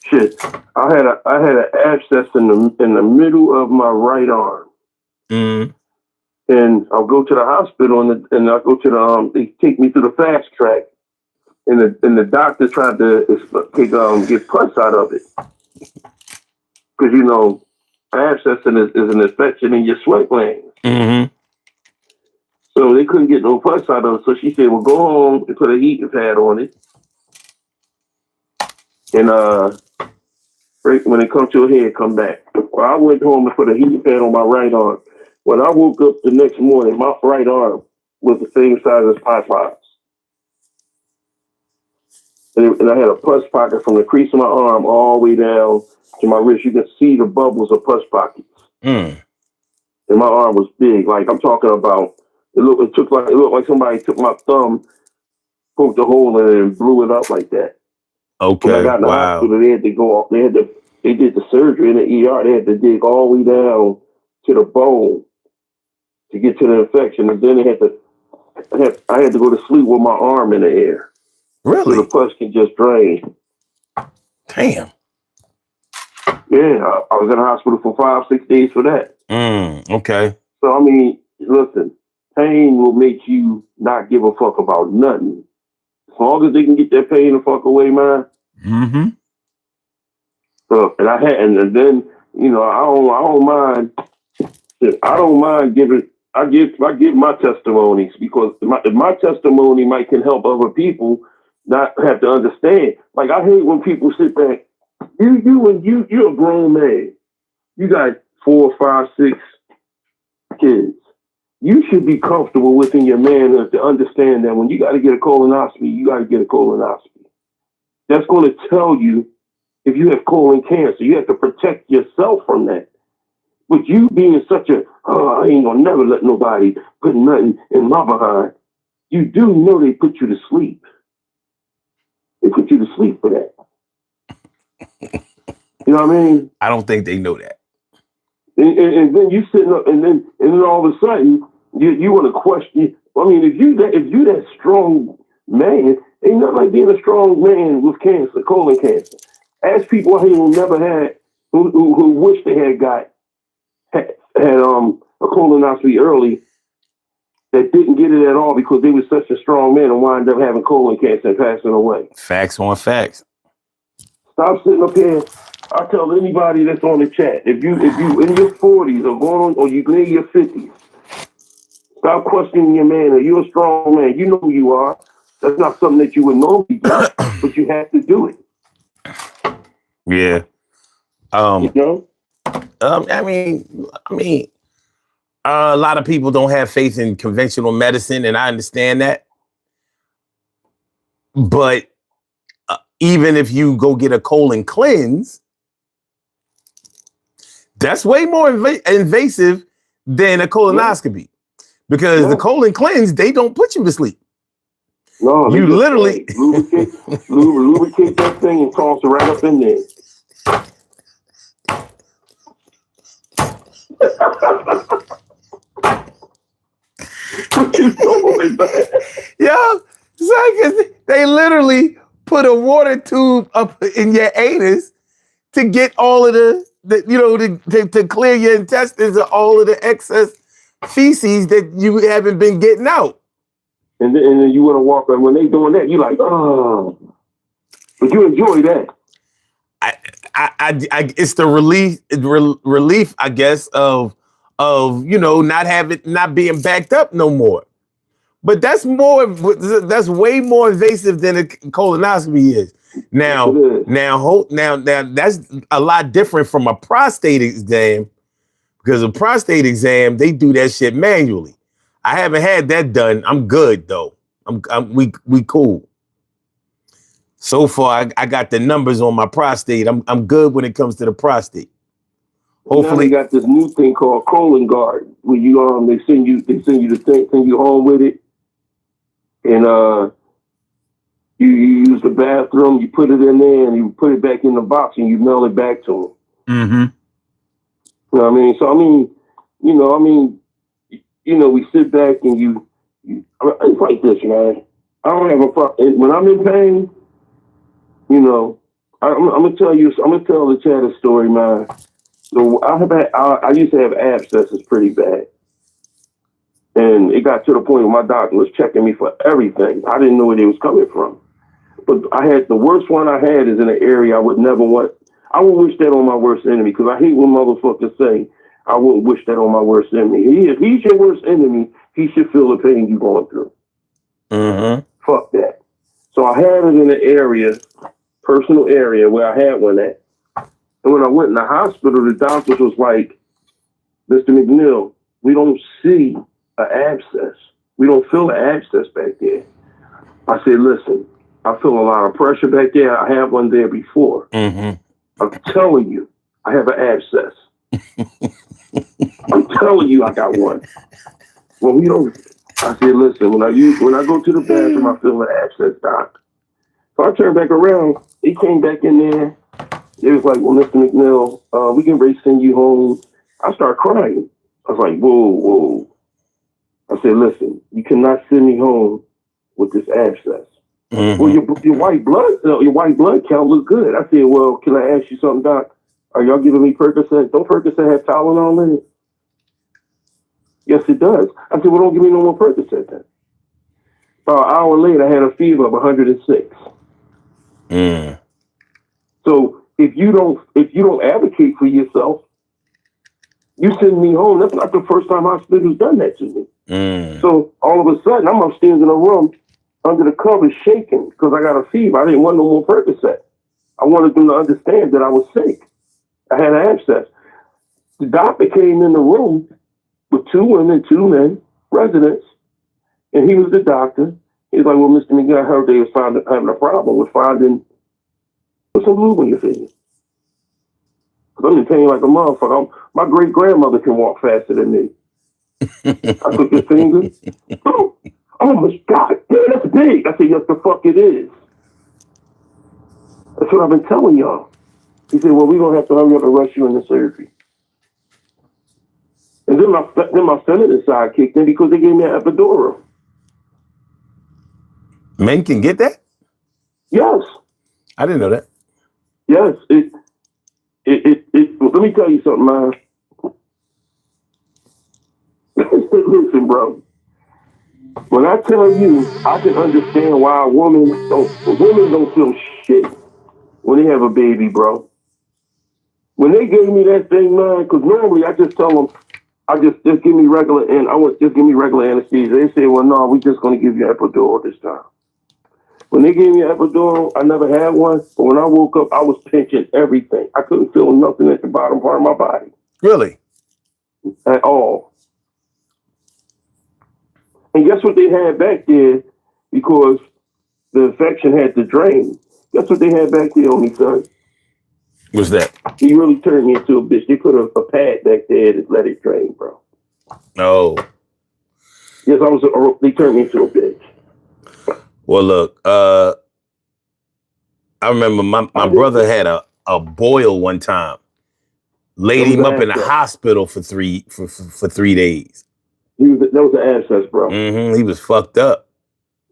Speaker 3: Shit, I had an abscess in the middle of my right arm. And I'll go to the hospital and I'll go to they take me through the fast track, and the doctor tried to get pus out of it, because abscess is an infection in your sweat glands.
Speaker 1: Mm-hmm.
Speaker 3: So they couldn't get no pus out of it. So she said, "Well, go home and put a heating pad on it." And when it comes to your head, come back. Well, I went home and put a heating pad on my right arm. When I woke up the next morning, my right arm was the same size as Popeye's. And I had a pus pocket from the crease of my arm all the way down to my wrist. You can see the bubbles of pus pockets. And my arm was big. Like, I'm talking about, it looked like somebody took my thumb, poked a hole in it, and blew it up like that.
Speaker 1: Okay.
Speaker 3: When I got in the hospital, they had to go off. They did the surgery in the ER. They had to dig all the way down to the bone to get to the infection, and then I had to go to sleep with my arm in the air.
Speaker 1: Really?
Speaker 3: So the pus can just drain.
Speaker 1: Damn.
Speaker 3: Yeah, I was in the hospital for 5-6 days for that.
Speaker 1: Okay.
Speaker 3: So I mean, listen, pain will make you not give a fuck about nothing. As long as they can get that pain the fuck away, man.
Speaker 1: Mm-hmm.
Speaker 3: So, and then I don't mind giving. I give my testimonies, because if my testimony can help other people not have to understand. Like, I hate when people sit back. You're a grown man. You got 4, 5, 6 kids. You should be comfortable within your manhood to understand that when you got to get a colonoscopy, you got to get a colonoscopy. That's going to tell you if you have colon cancer. You have to protect yourself from that. But you being such I ain't gonna never let nobody put nothing in my behind. you do know they put you to sleep. They put you to sleep for that. You know what I mean?
Speaker 1: I don't think they know that.
Speaker 3: And then you sitting up, and then all of a sudden you want to question. I mean, if you that strong man, ain't nothing like being a strong man with cancer, colon cancer. Ask people who never had, who wish they had a colonoscopy early, that didn't get it at all because they were such a strong man and wound up having colon cancer and passing away.
Speaker 1: Facts on facts.
Speaker 3: Stop sitting up here. I tell anybody that's on the chat, if you in your 40s or going on, or you near your 50s, stop questioning your man. Are you a strong man? You know who you are. That's not something that you would normally do, but you have to do it.
Speaker 1: Yeah.
Speaker 3: You know?
Speaker 1: I mean, a lot of people don't have faith in conventional medicine, and I understand that. But even if you go get a colon cleanse, that's way more invasive than a colonoscopy, because the colon cleanse, they don't put you to sleep.
Speaker 3: No,
Speaker 1: you literally
Speaker 3: lubricate that thing and toss it right up in there.
Speaker 1: Yeah, they literally put a water tube up in your anus to get all of to clear your intestines of all of the excess feces that you haven't been getting out.
Speaker 3: And then you want to walk, and when they doing that, you like, oh, but you enjoy that.
Speaker 1: It's the relief, I guess, of not being backed up no more. But that's way more invasive than a colonoscopy is. Now that's a lot different from a prostate exam, because a prostate exam, they do that shit manually. I haven't had that done. I'm good though. We cool. So far, I got the numbers on my prostate. I'm good when it comes to the prostate. Hopefully,
Speaker 3: now they got this new thing called colon guard, where you they send you the thing, send you home with it, and you use the bathroom, you put it in there, and you put it back in the box, and you mail it back to them.
Speaker 1: Mm-hmm.
Speaker 3: You know what I mean? So we sit back and it's like this, man. I don't have a problem when I'm in pain. I'm gonna tell the chat a story, man. So I used to have abscesses pretty bad, and it got to the point where my doctor was checking me for everything. I didn't know where they was coming from, but I had the worst one I had is in an area I would never want. I would wish that on my worst enemy, because I hate when motherfuckers say I wouldn't wish that on my worst enemy. If he's your worst enemy, he should feel the pain you're going through.
Speaker 1: Mm-hmm.
Speaker 3: Fuck that. So I had it in an area, personal area, where I had one at. And when I went in the hospital, the doctors was like, Mr. McNeil, we don't see an abscess. We don't feel an abscess back there. I said, listen, I feel a lot of pressure back there. I had one there before.
Speaker 1: Mm-hmm.
Speaker 3: I'm telling you, I have an abscess. I'm telling you, I got one. Well, we don't. I said, listen, when I go to the bathroom, I feel an abscess, doc. So I turned back around. He came back in there. It was like, well, Mr. McNeil, we can ready to send you home. I started crying. I was like, whoa. I said, listen, you cannot send me home with this abscess. Mm-hmm. Well, your white blood count looks good. I said, well, can I ask you something, doc? Are y'all giving me Percocet? Don't Percocet have Tylenol in it? Yes, it does. I said, well, don't give me no more Percocet then. About an hour later, I had a fever of 106.
Speaker 1: Mm.
Speaker 3: So if you don't advocate for yourself, you send me home. That's not the first time hospital's done that to me.
Speaker 1: Mm.
Speaker 3: So all of a sudden, I'm upstairs in a room under the covers shaking because I got a fever. I didn't want no more Percocet. I wanted them to understand that I was sick. I had an abscess. The doctor came in the room with 2 women, 2 men, residents, and he was the doctor. He was like, well, Mr. McGee, I heard they was having a problem with put some lube on your finger. Because I'm in pain like a motherfucker. My great-grandmother can walk faster than me. I took his finger, boom, Oh my God, man, that's big. I said, yes, the fuck it is. That's what I've been telling y'all. He said, well, we're going to have to hurry up and rush you into surgery. And then my feminine side kicked in because they gave me an epidural.
Speaker 1: Men can get that?
Speaker 3: Yes.
Speaker 1: I didn't know that.
Speaker 3: Yes. Let me tell you something, man. Listen, bro. When I tell you, I can understand why women don't feel shit when they have a baby, bro. When they gave me that thing, man, because normally I just tell them, just give me regular, and just give me regular anesthesia. They say, well, no, we're just going to give you an epidural this time. When they gave me an epidural, I never had one, but when I woke up, I was pinching everything. I couldn't feel nothing at the bottom part of my body.
Speaker 1: Really?
Speaker 3: At all. And guess what they had back there? Because the infection had to drain. Guess what they had back there on me, son?
Speaker 1: What's that?
Speaker 3: He really turned me into a bitch. They put a pad back there to let it drain, bro.
Speaker 1: Oh.
Speaker 3: Yes, they turned me into a bitch.
Speaker 1: Well, look, I remember my brother had a boil one time. Laid him up in the hospital for 3 days. That
Speaker 3: was an abscess, bro.
Speaker 1: Mm-hmm. He was fucked up.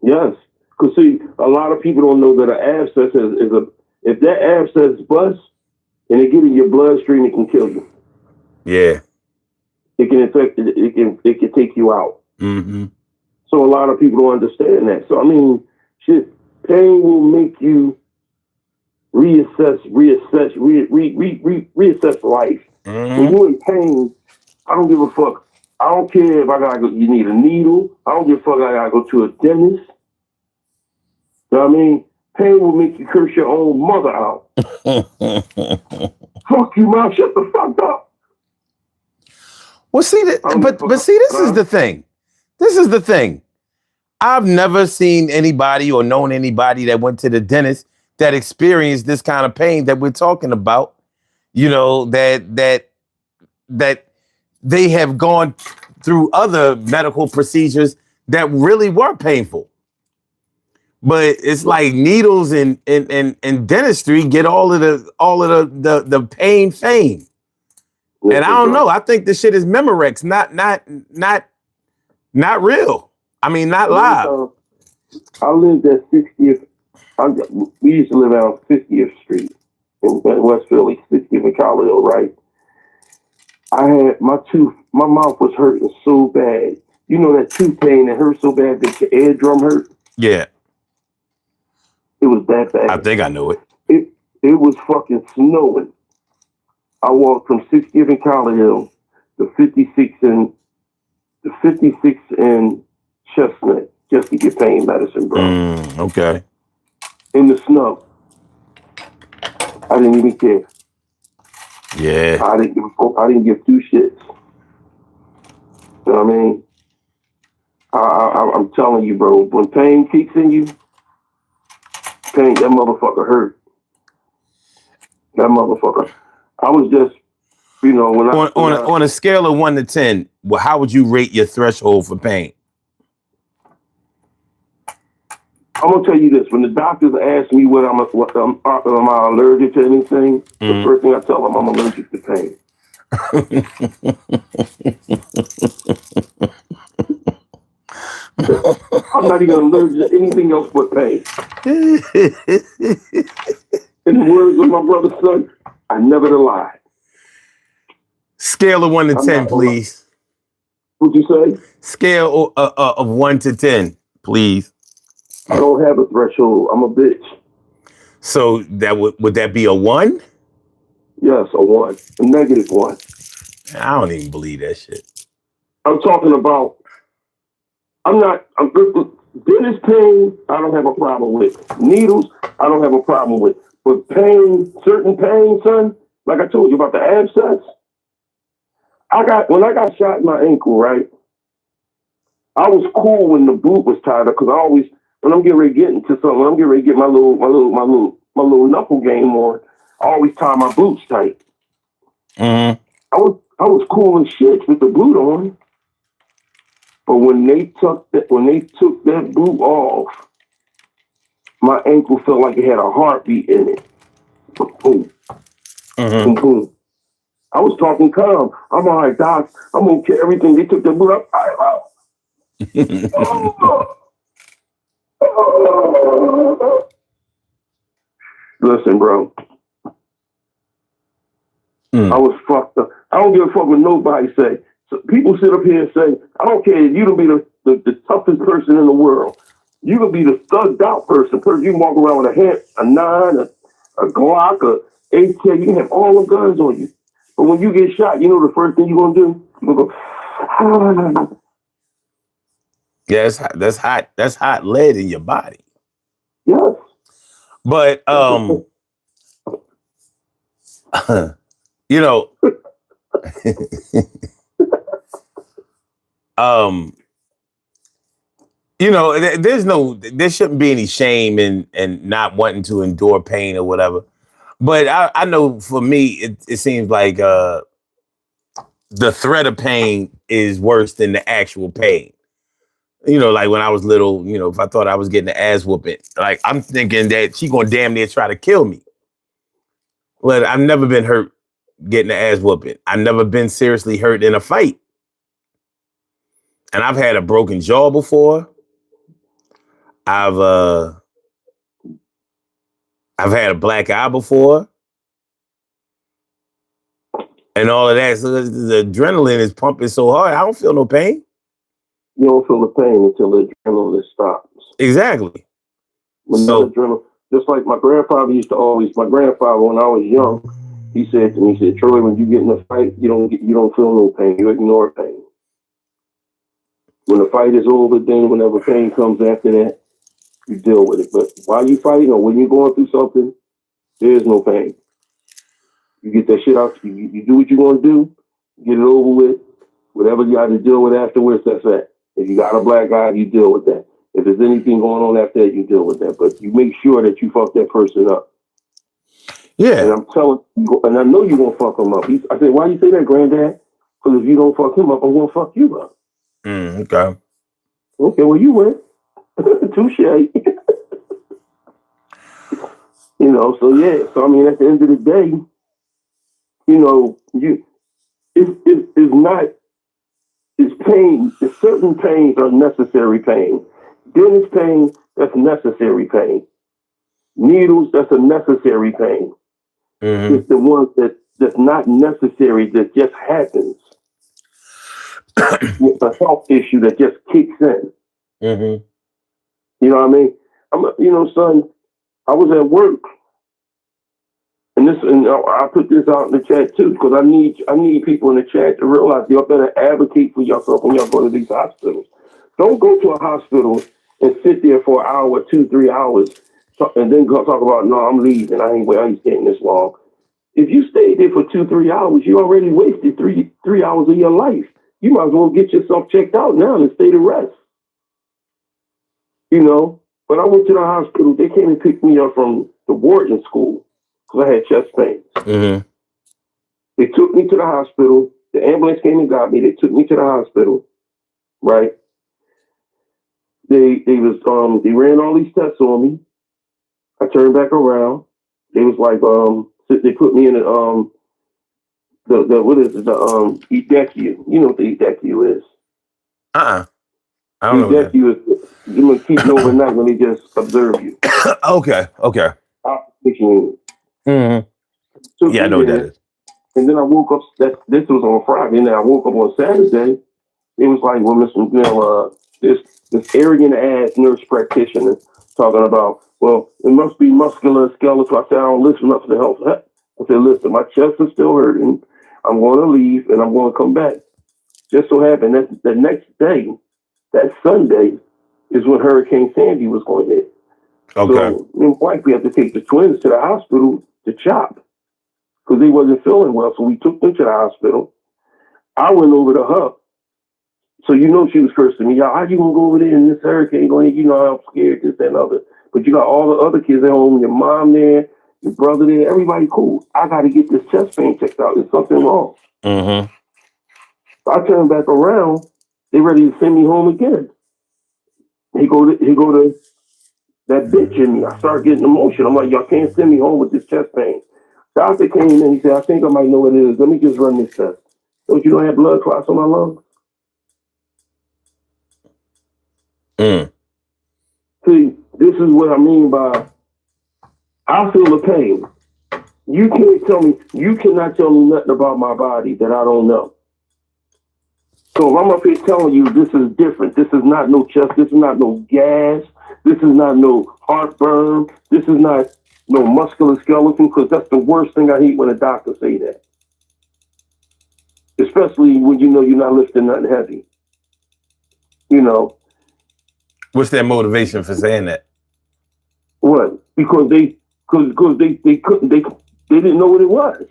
Speaker 3: Yes. Because, see, a lot of people don't know that an abscess if that abscess busts and it get in your bloodstream, it can kill you.
Speaker 1: Yeah.
Speaker 3: It can infect, it can take you out.
Speaker 1: Mm-hmm.
Speaker 3: So a lot of people don't understand that. So, I mean, shit, pain will make you reassess life.
Speaker 1: Mm-hmm.
Speaker 3: When you're in pain, I don't give a fuck. I don't care if you need a needle. I don't give a fuck if I gotta go to a dentist. You know what I mean? Pain will make you curse your own mother out. Fuck you, mom. Shut the fuck up.
Speaker 1: Well, see, but see, this is the thing. This is the thing. I've never seen anybody or known anybody that went to the dentist that experienced this kind of pain that we're talking about. You know, that they have gone through other medical procedures that really were painful. But it's like needles and dentistry get all of the pain fame. And I don't know. I think this shit is Memorex, not real. I mean, not live.
Speaker 3: I lived at 60th. We used to live out 50th Street in West Philly, 60th and College, right? I had my mouth was hurting so bad. You know that tooth pain that hurt so bad that your eardrum hurt?
Speaker 1: Yeah.
Speaker 3: It was that bad.
Speaker 1: I think I know it.
Speaker 3: It was fucking snowing. I walked from 60th and College Hill to 56 and Chestnut just to get pain medicine, bro.
Speaker 1: Okay.
Speaker 3: In the snow. I didn't even care.
Speaker 1: Yeah.
Speaker 3: I didn't give two shits. You know what I mean? I'm telling you, bro, when pain kicks in you, that motherfucker hurt. That motherfucker. I was just, when
Speaker 1: on a scale of 1 to 10, well, how would you rate your threshold for pain?
Speaker 3: I'm gonna tell you this: when the doctors ask me am I allergic to anything, the first thing I tell them I'm allergic to pain. I'm not even allergic to anything else but pain. In the words of my brother's son, I never lied.
Speaker 1: Scale of 1 to 10, please.
Speaker 3: What'd you say?
Speaker 1: Scale of 1 to 10, please.
Speaker 3: I don't have a threshold. I'm a bitch.
Speaker 1: So that would that be a 1?
Speaker 3: Yes, a 1. A -1.
Speaker 1: I don't even believe that shit.
Speaker 3: I'm talking about. Dentist pain, I don't have a problem with. Needles, I don't have a problem with. But pain, certain pain, son, like I told you about the abscess. When I got shot in my ankle, right? I was cool when the boot was tied up because I always, when I'm getting ready to get into something, when I'm getting ready to get my little knuckle game on, I always tie my boots tight.
Speaker 1: Mm-hmm.
Speaker 3: I was cool as shit with the boot on. But when they took that boot off, my ankle felt like it had a heartbeat in it. Boom, boom, boom. I was talking calm. I'm all right, Doc. I'm okay. Everything. They took the boot up. Listen, bro. I was fucked up. I don't give a fuck what nobody say. So people sit up here and say, I don't care. You can be the toughest person in the world. You can be the thugged out person. You can walk around with a 9, a Glock, a AK. You can have all the guns on you. But when you get shot, you know the first thing you're going to do? You're going to go,
Speaker 1: Yeah, that's hot. That's hot lead in your body.
Speaker 3: yes.
Speaker 1: But you know, there shouldn't be any shame in not wanting to endure pain or whatever. But I know for me, it seems like the threat of pain is worse than the actual pain. You know, like when I was little, you know, if I thought I was getting an ass whooping, like I'm thinking that she gonna damn near try to kill me. Well, I've never been hurt getting an ass whooping. I've never been seriously hurt in a fight. And I've had a broken jaw before. I've had a black eye before. And all of that. So the adrenaline is pumping so hard. I don't feel no pain.
Speaker 3: You don't feel the pain until the adrenaline stops.
Speaker 1: Exactly.
Speaker 3: When the adrenaline, just like my grandfather used to always, my grandfather when I was young, he said to me, he said, Troy, when you get in a fight, you don't feel no pain. You ignore pain. When the fight is over, then whenever pain comes after that, you deal with it. But while you fighting or when you're going through something, there is no pain. You get that shit out. You do what you're going to do. Get it over with. Whatever you got to deal with afterwards, that's that. If you got a black eye, you deal with that. If there's anything going on after that, you deal with that. But you make sure that you fuck that person up.
Speaker 1: Yeah.
Speaker 3: And I'm telling you, and I know you're going to fuck him up. I said, why you say that, Granddad? Because if you don't fuck him up, I'm going to fuck you up.
Speaker 1: Okay.
Speaker 3: Okay, well, you win. Touche. You know, so yeah. So, I mean, at the end of the day, you know, it's pain. Certain pains are necessary pain. Dentist pain, that's necessary pain. Needles, that's a necessary pain. It's the one that's not necessary that just happens. It's a health issue that just kicks in. You know what I mean? Son, I was at work, and I put this out in the chat too because I need people in the chat to realize y'all better advocate for yourself when y'all go to these hospitals. Don't go to a hospital and sit there for an hour, 2-3 hours, and then go talk about no, I'm leaving. I ain't staying this long. If you stayed there for 2-3 hours, you already wasted three hours of your life. You might as well get yourself checked out now and stay to rest. You know, when I went to the hospital, they came and picked me up from the Wharton school because I had chest pains. They took me to the hospital. The ambulance came and got me. They took me to the hospital, right? They ran all these tests on me. I turned back around. They was like, they put me in what is it? The EDECU. You know what the EDECU is? I don't know. EDECU is you gonna keep you overnight when they just observe you.
Speaker 1: Okay. Yeah, I know what that is.
Speaker 3: And then I woke up. This was on Friday, and then I woke up on Saturday. It was like, well, this arrogant ass nurse practitioner talking about, well, it must be muscular skeletal. I said, I don't listen up to the health. I said, listen, my chest is still hurting. I'm going to leave and I'm going to come back. Just so happened that the next day, that Sunday, is when Hurricane Sandy was going to hit. Okay. So me and wife, we had to take the twins to the hospital to chop because they wasn't feeling well. So we took them to the hospital. I went over to her. So she was cursing me. How you gonna go over there and this hurricane going? I'm scared, this, that, and other. But you got all the other kids at home, your mom there, your brother there, everybody cool. I got to get this chest pain checked out. There's something wrong. So I turned back around they ready to send me home again. He go to that bitch in me. I start getting emotional. I'm like, y'all can't send me home with this chest pain. Doctor came in. He said, I think I might know what it is. Let me just run this test. Don't you know I have blood clots on my lungs? See, this is what I mean by I feel the pain. You cannot tell me nothing about my body that I don't know. So if I'm up here telling you this is different, this is not no chest, this is not no gas, this is not no heartburn, this is not no musculoskeletal, because that's the worst thing I hate when a doctor say that. Especially when you know you're not lifting nothing heavy. You know.
Speaker 1: What's their motivation for saying that?
Speaker 3: What? Because they didn't know what it was.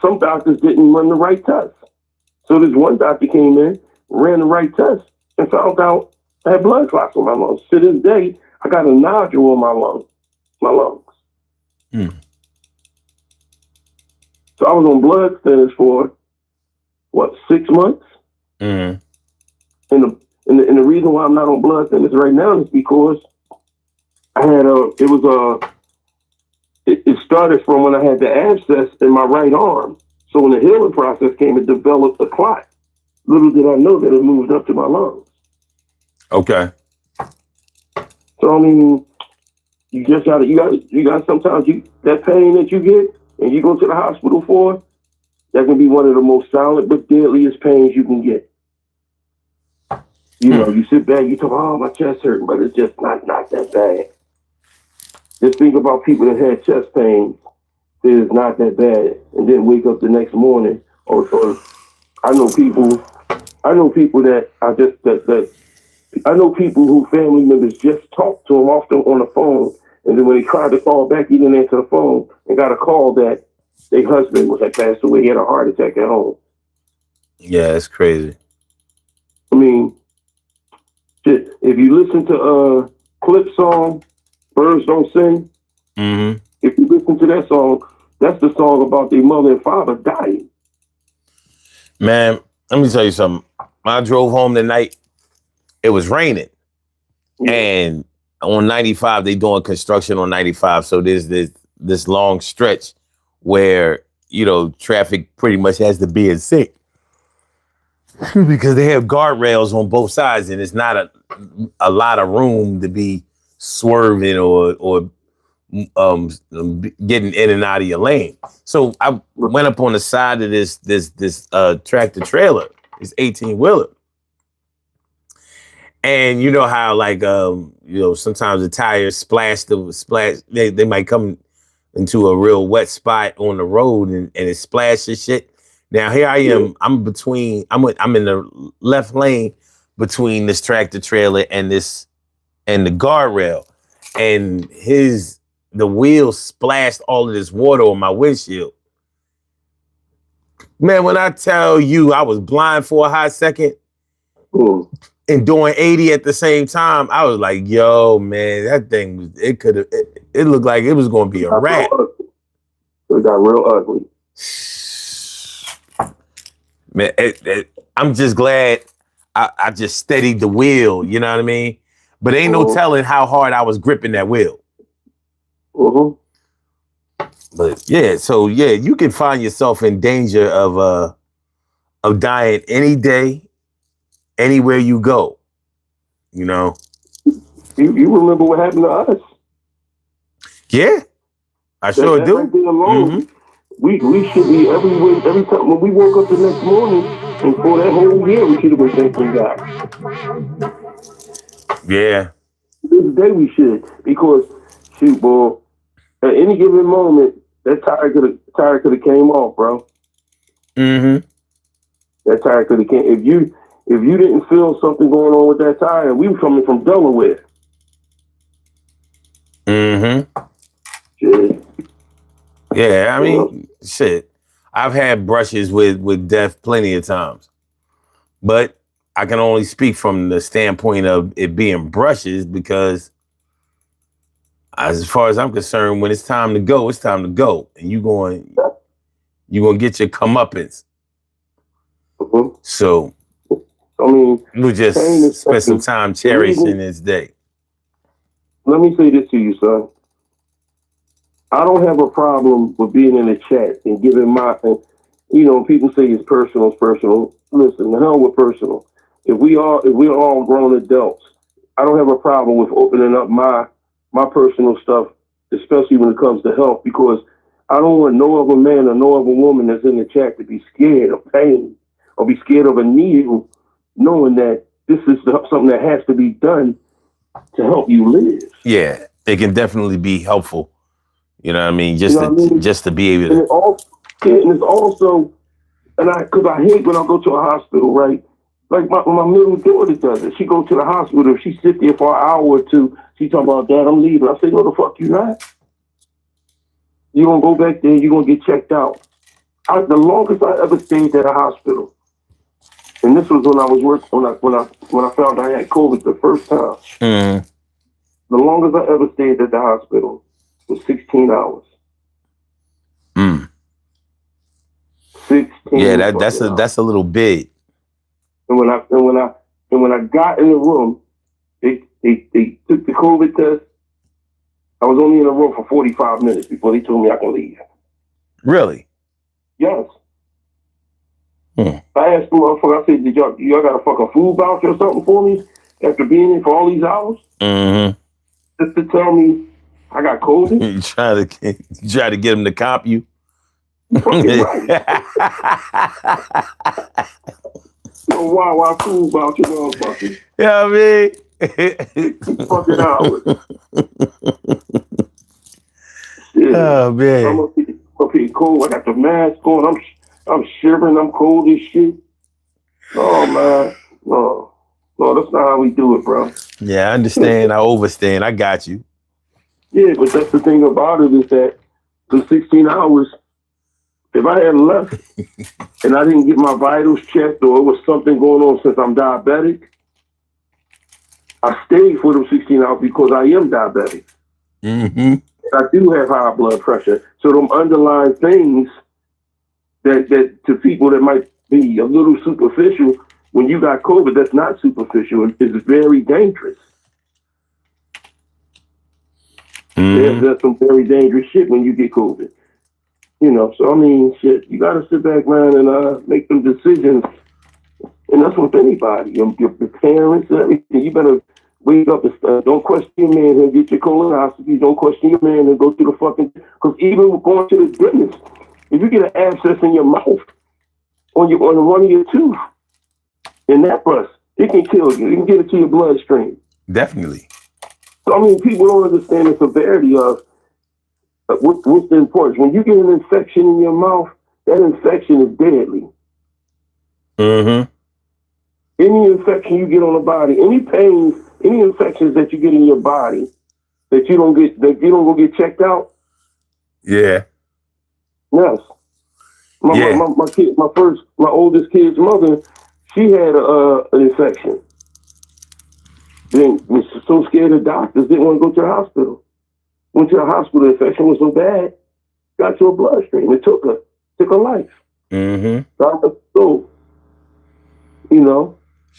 Speaker 3: Some doctors didn't run the right test. So this one doctor came in, ran the right test, and found out I had blood clots on my lungs. To this day, I got a nodule on my lungs. So I was on blood thinners for 6 months? And the reason why I'm not on blood thinners right now is because I had it started from when I had the abscess in my right arm. So when the healing process came, it developed a clot. Little did I know that it moved up to my lungs.
Speaker 1: Okay.
Speaker 3: So I mean, you got sometimes that pain that you get and you go to the hospital for, that can be one of the most silent but deadliest pains you can get. You know, you sit back, you talk, oh, my chest hurting, but it's just not that bad. Just think about people that had chest pain. It is not that bad, and then wake up the next morning. Or I know people I know people who family members just talked to them often on the phone, and then when they tried to call back, he didn't answer the phone, and got a call that their husband had passed away. He had a heart attack at home.
Speaker 1: Yeah, it's crazy.
Speaker 3: I mean, shit, if you listen to Clip's song, Birds Don't Sing, if you listen to that song, that's the song about their mother and father dying.
Speaker 1: Man, let me tell you something. When I drove home tonight, it was raining. Yeah. And on 95, they doing construction on 95. So there's this long stretch where, you know, traffic pretty much has to be in sync. Because they have guardrails on both sides, and it's not a lot of room to be swerving or getting in and out of your lane. So I went up on the side of this tractor trailer, this 18-wheeler. And you know how sometimes the tires splash, they might come into a real wet spot on the road and it splashes shit. Now here I am, I'm in the left lane between this tractor trailer and the guardrail. And the wheel splashed all of this water on my windshield. Man, when I tell you I was blind for a hot second and doing 80 at the same time, I was like, yo, man, that thing, it looked like it was going to be a wrap.
Speaker 3: It got real ugly.
Speaker 1: Man, I'm just glad I just steadied the wheel, you know what I mean? But ain't no telling how hard I was gripping that wheel. But yeah, so yeah, you can find yourself in danger of dying any day, anywhere you go. You know.
Speaker 3: You remember what happened to us?
Speaker 1: Yeah, I sure do.
Speaker 3: We should be every time when we woke up the next morning, and for that whole year we should have been thanking God.
Speaker 1: Yeah.
Speaker 3: This day we should, because shoot, boy, at any given moment, that tire could have came off, bro. That tire could have came. If you didn't feel something going on with that tire, we were coming from Delaware. Shit.
Speaker 1: Yeah, I mean, shit. I've had brushes with death plenty of times, but I can only speak from the standpoint of it being brushes, because as far as I'm concerned, when it's time to go, it's time to go, and you're going to get your comeuppance.
Speaker 3: Mm-hmm.
Speaker 1: So,
Speaker 3: I mean,
Speaker 1: we'll just spend some time cherishing this day.
Speaker 3: Let me say this to you, son. I don't have a problem with being in the chat and giving my, people say it's personal, Listen, the hell with personal. If we're all grown adults, I don't have a problem with opening up my personal stuff, especially when it comes to health, because I don't want no other man or no other woman that's in the chat to be scared of pain or be scared of a needle, knowing that this is something that has to be done to help you live.
Speaker 1: Yeah, it can definitely be helpful. You know what I mean? Just to be able to.
Speaker 3: And it's also, because I hate when I go to a hospital, right? Like my middle daughter does it. She go to the hospital. She sit there for an hour or two. She talking about, Dad, I'm leaving. I say, no, the fuck you not. You gonna go back there. You gonna get checked out. The longest I ever stayed at a hospital, and this was when I was working when I found I had COVID the first time.
Speaker 1: Mm-hmm.
Speaker 3: The longest I ever stayed at the hospital was 16 hours. 16.
Speaker 1: Yeah, that's a little big.
Speaker 3: And when I got in the room, they took the COVID test. I was only in the room for 45 minutes before they told me I can leave.
Speaker 1: Really?
Speaker 3: Yes. I asked the motherfucker, I said, did y'all got a fucking food voucher or something for me after being in for all these hours?
Speaker 1: Mm-hmm.
Speaker 3: Just to tell me I got COVID?
Speaker 1: You try to get them to cop you?
Speaker 3: Fucking right. Why food voucher, motherfucker?
Speaker 1: Yeah, I mean.
Speaker 3: Fucking hours. Shit.
Speaker 1: Oh man.
Speaker 3: I'm up here cold. I got the mask on. I'm shivering. I'm cold as shit. Oh man. No, that's not how we do it, bro.
Speaker 1: Yeah, I understand. I overstand. I got you.
Speaker 3: Yeah, but that's the thing about it is that the 16 hours, if I had left and I didn't get my vitals checked or it was something going on since I'm diabetic, I stayed for them 16 hours because I am diabetic.
Speaker 1: Mm-hmm.
Speaker 3: I do have high blood pressure. So them underlying things that to people that might be a little superficial, when you got COVID, that's not superficial. It's very dangerous.
Speaker 1: Mm-hmm.
Speaker 3: There's some very dangerous shit when you get COVID. So I mean, shit, you got to sit back, man, and make them decisions. And that's with anybody, your parents and everything. You better wake up and don't question your man and get your colonoscopy. Don't question your man and go through the fucking. Because even going to the goodness, if you get an abscess in your mouth on one of your tooth, in that bus, it can kill you. It can get it to your bloodstream.
Speaker 1: Definitely.
Speaker 3: So I mean, people don't understand the severity of what's the importance. When you get an infection in your mouth, that infection is deadly.
Speaker 1: Mm-hmm.
Speaker 3: Any infection you get on the body, any pains, any infections that you get in your body that you don't go get checked out.
Speaker 1: Yeah.
Speaker 3: Yes. My oldest kid's mother, she had an infection. Then was so scared of doctors, didn't want to go to the hospital. Went to the hospital, the infection was so bad, got to her bloodstream. It took her life.
Speaker 1: Mm-hmm.
Speaker 3: So,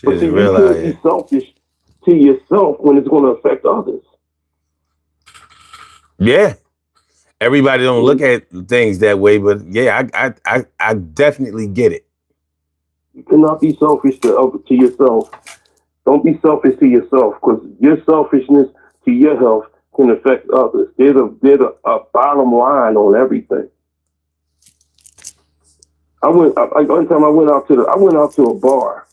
Speaker 3: but see, you can't be selfish to yourself when it's going to affect others.
Speaker 1: Yeah. Everybody don't look at things that way, but yeah, I definitely get it.
Speaker 3: You cannot be selfish to yourself. Don't be selfish to yourself, because your selfishness to your health can affect others. There's a bottom line on everything. One time I went out to a bar.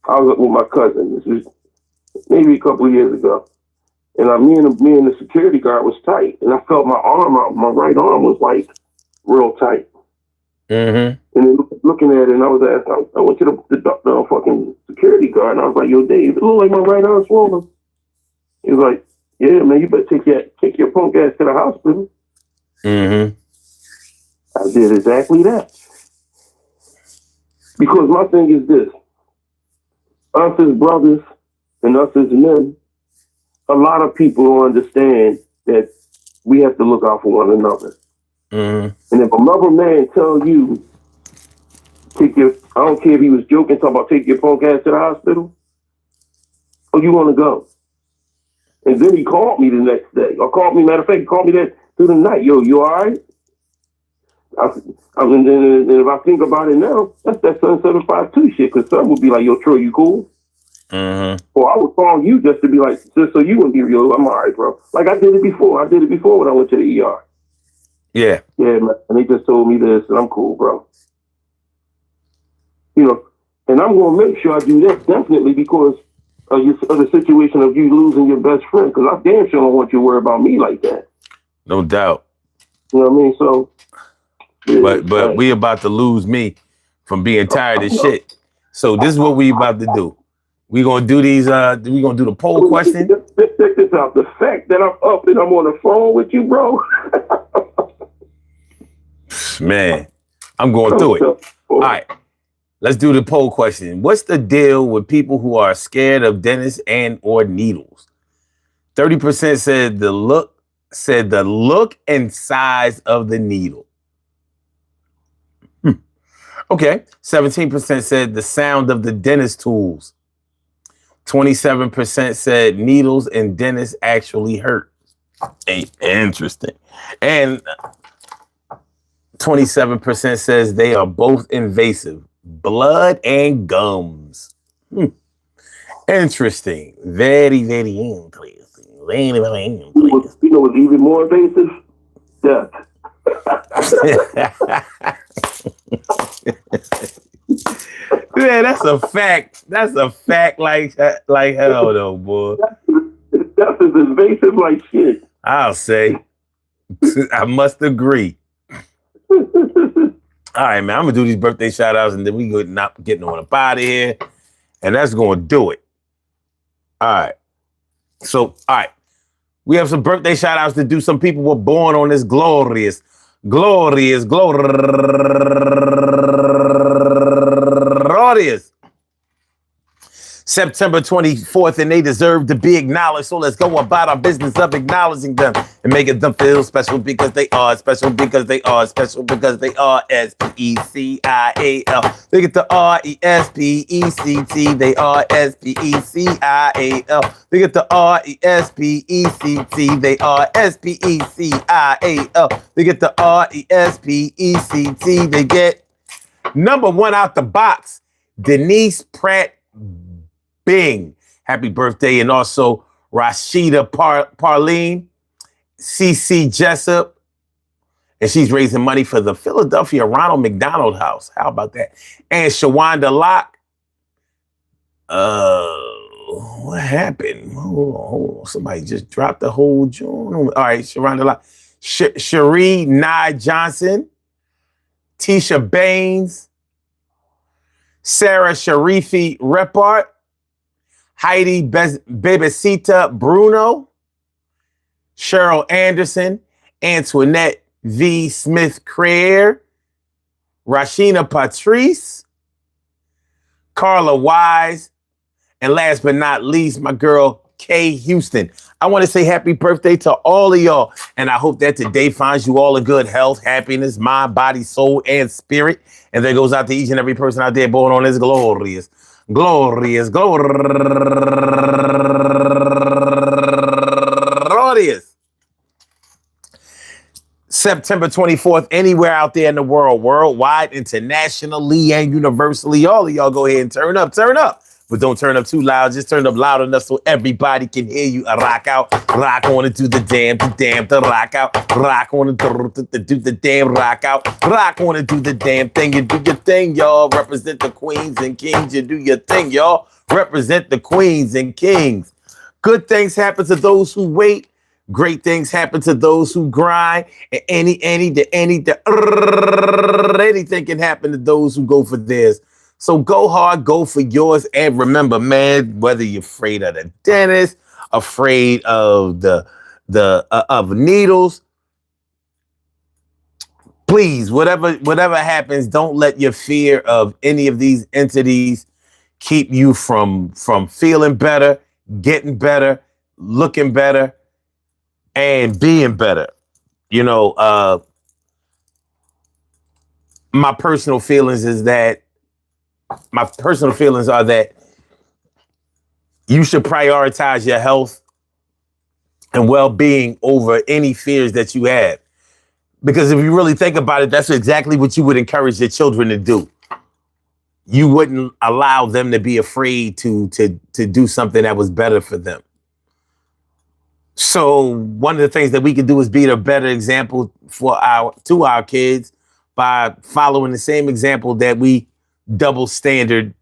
Speaker 3: I was with my cousin. This was maybe a couple of years ago. And me and the security guard was tight. And I felt my right arm was like real tight.
Speaker 1: Mm-hmm.
Speaker 3: And then looking at it, and I went to the fucking security guard, and I was like, "Yo, Dave, it look like my right arm's swollen." He was like, "Yeah, man, you better take your punk ass to the hospital."
Speaker 1: Mm-hmm.
Speaker 3: I did exactly that. Because my thing is this: us as brothers and us as men, a lot of people don't understand that we have to look out for one another.
Speaker 1: Mm-hmm.
Speaker 3: And if another man tells you, take your I don't care if he was joking, talking about take your punk ass to the hospital. Oh, you want to go? And then he called me the next day. Or called me, matter of fact, he called me that through the night. Yo, you all right? And if I think about it now, that's that Sun 752 shit. Because some would be like, yo, Troy, you cool?
Speaker 1: Mm-hmm.
Speaker 3: Or I would call you just to be like, just so you wouldn't be real. I'm all right, bro. Like I did it before. I did it before when I went to the ER.
Speaker 1: Yeah.
Speaker 3: Yeah, man. And they just told me this, and I'm cool, bro. You know, and I'm going to make sure I do that definitely because of the situation of you losing your best friend. Because I damn sure don't want you to worry about me like that.
Speaker 1: No doubt.
Speaker 3: You know what I mean? So, yeah,
Speaker 1: but we about to lose me from being tired of shit. So this is what we about to do. We gonna do these. We gonna do the poll question.
Speaker 3: Check this out. The fact that I'm up and I'm on the phone with you, bro.
Speaker 1: Man, I'm going through it. All right, let's do the poll question. What's the deal with people who are scared of dentists and or needles? 30% said the look and size of the needle. Okay. 17% said the sound of the dentist tools. 27% said needles and dentists actually hurt. Interesting. And 27% says they are both invasive. Blood and gums. Interesting. Very, very interesting. Very, very interesting.
Speaker 3: You know what's even more invasive? Death.
Speaker 1: Yeah, that's a fact. That's a fact like hell though, boy.
Speaker 3: Death is invasive like shit.
Speaker 1: I'll say. I must agree. All right, man. I'm gonna do these birthday shout outs and then we go not getting on up out of here. And that's gonna do it. All right. So, all right. We have some birthday shout outs to do. Some people were born on this glorious September 24th, and they deserve to be acknowledged. So let's go about our business of acknowledging them and making them feel special because they are special because they are special because they are SPECIAL. They get the RESPECT. They are SPECIAL. They get the RESPECT. They are SPECIAL. They get the RESPECT. They get number one out the box, Denise Pratt Bing. Happy birthday. And also Rashida Parleen, CC Jessup. And she's raising money for the Philadelphia Ronald McDonald House. How about that? And Shawanda Locke. What happened? Hold on. Somebody just dropped the whole joint. All right, Shawanda Locke. Cherie Nye Johnson. Tisha Baines. Sarah Sharifi Repart. Heidi Bebesita Bruno, Cheryl Anderson, Antoinette V. Smith Crair, Rashina Patrice, Carla Wise, and last but not least, my girl Kay Houston. I want to say happy birthday to all of y'all, and I hope that today finds you all in good health, happiness, mind, body, soul, and spirit. And that goes out to each and every person out there born on this glorious September 24th, anywhere out there in the world, worldwide, internationally, and universally. All of y'all go ahead and turn up. But don't turn up too loud. Just turn up loud enough so everybody can hear you. Rock out, rock on and do the damn, the rock out. Rock on and do the damn rock out. Rock on and do the damn thing. You do your thing, y'all. Represent the queens and kings. You do your thing, y'all. Represent the queens and kings. Good things happen to those who wait. Great things happen to those who grind. And anything can happen to those who go for theirs. So go hard, go for yours. And remember, man, whether you're afraid of the dentist, afraid of of needles, please, whatever happens, don't let your fear of any of these entities keep you from feeling better, getting better, looking better, and being better. You know, my personal feelings is that my personal feelings are that you should prioritize your health and well-being over any fears that you have. Because if you really think about it, that's exactly what you would encourage your children to do. You wouldn't allow them to be afraid to do something that was better for them. So one of the things that we can do is be a better example to our kids by following the same example that we double standardly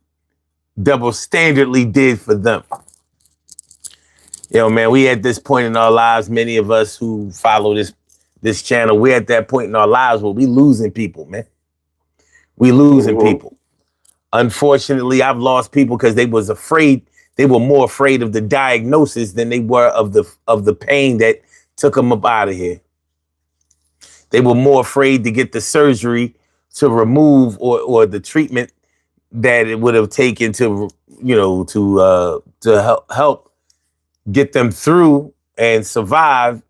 Speaker 1: did for them. Man, we at this point in our lives, many of us who follow this channel, we're at that point in our lives where we losing people, man. We losing people. Unfortunately, I've lost people because they was afraid. They were more afraid of the diagnosis than they were of the pain that took them up out of here. They were more afraid to get the surgery to remove or the treatment that it would have taken to help get them through and survive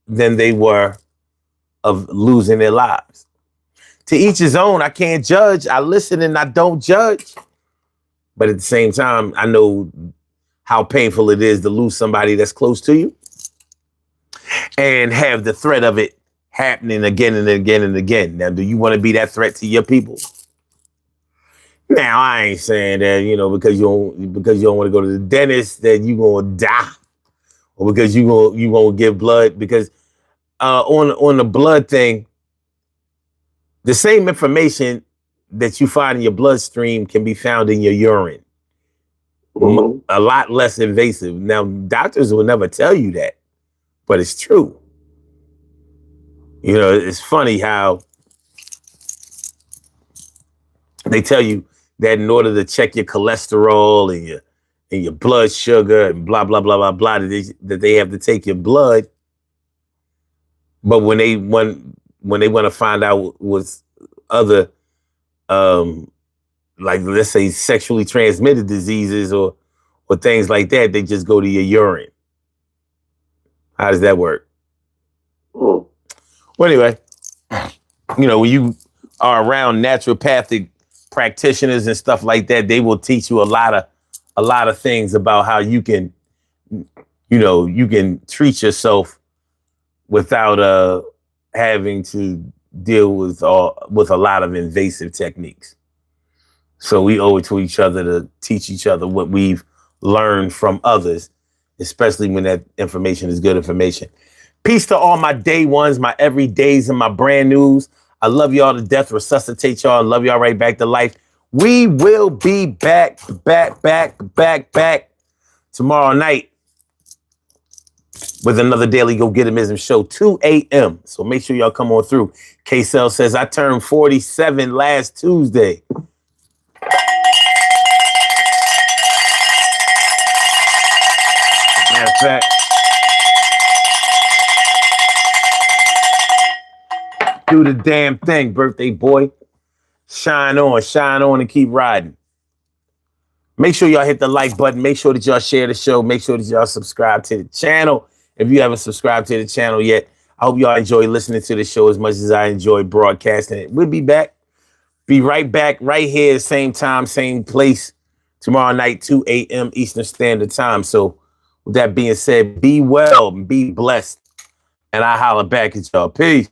Speaker 1: than they were of losing their lives. To each his own. I can't judge. I listen and I don't judge. But at the same time, I know how painful it is to lose somebody that's close to you and have the threat of it happening again and again and again. Now, do you want to be that threat to your people? Now, I ain't saying that, because you don't want to go to the dentist, that you gonna die, or because you gonna give blood. Because on the blood thing, the same information that you find in your bloodstream can be found in your urine. Mm-hmm. A lot less invasive. Now, doctors will never tell you that, but it's true. It's funny how they tell you that in order to check your cholesterol and your blood sugar and blah, blah, blah, blah, blah, that they have to take your blood. But when they want to find out what's other, like, let's say, sexually transmitted diseases or things like that, they just go to your urine. How does that work? Well, anyway, when you are around naturopathic practitioners and stuff like that, they will teach you a lot of things about how you can, you can treat yourself without having to deal with a lot of invasive techniques. So we owe it to each other to teach each other what we've learned from others, especially when that information is good information. Peace to all my day ones, my everydays, and my brand news. I love y'all to death, resuscitate y'all, love y'all right back to life. We will be back tomorrow night with another Daily Go Getimism show, 2 a.m. So make sure y'all come on through. K-Cell says, I turned 47 last Tuesday. Matter of fact, do the damn thing, birthday boy. Shine on and keep riding. Make sure y'all hit the like button. Make sure that y'all share the show. Make sure that y'all subscribe to the channel. If you haven't subscribed to the channel yet, I hope y'all enjoy listening to the show as much as I enjoy broadcasting it. We'll be back. Be right back right here, same time, same place, tomorrow night, 2 a.m. Eastern Standard Time. So with that being said, be well and be blessed. And I holler back at y'all. Peace.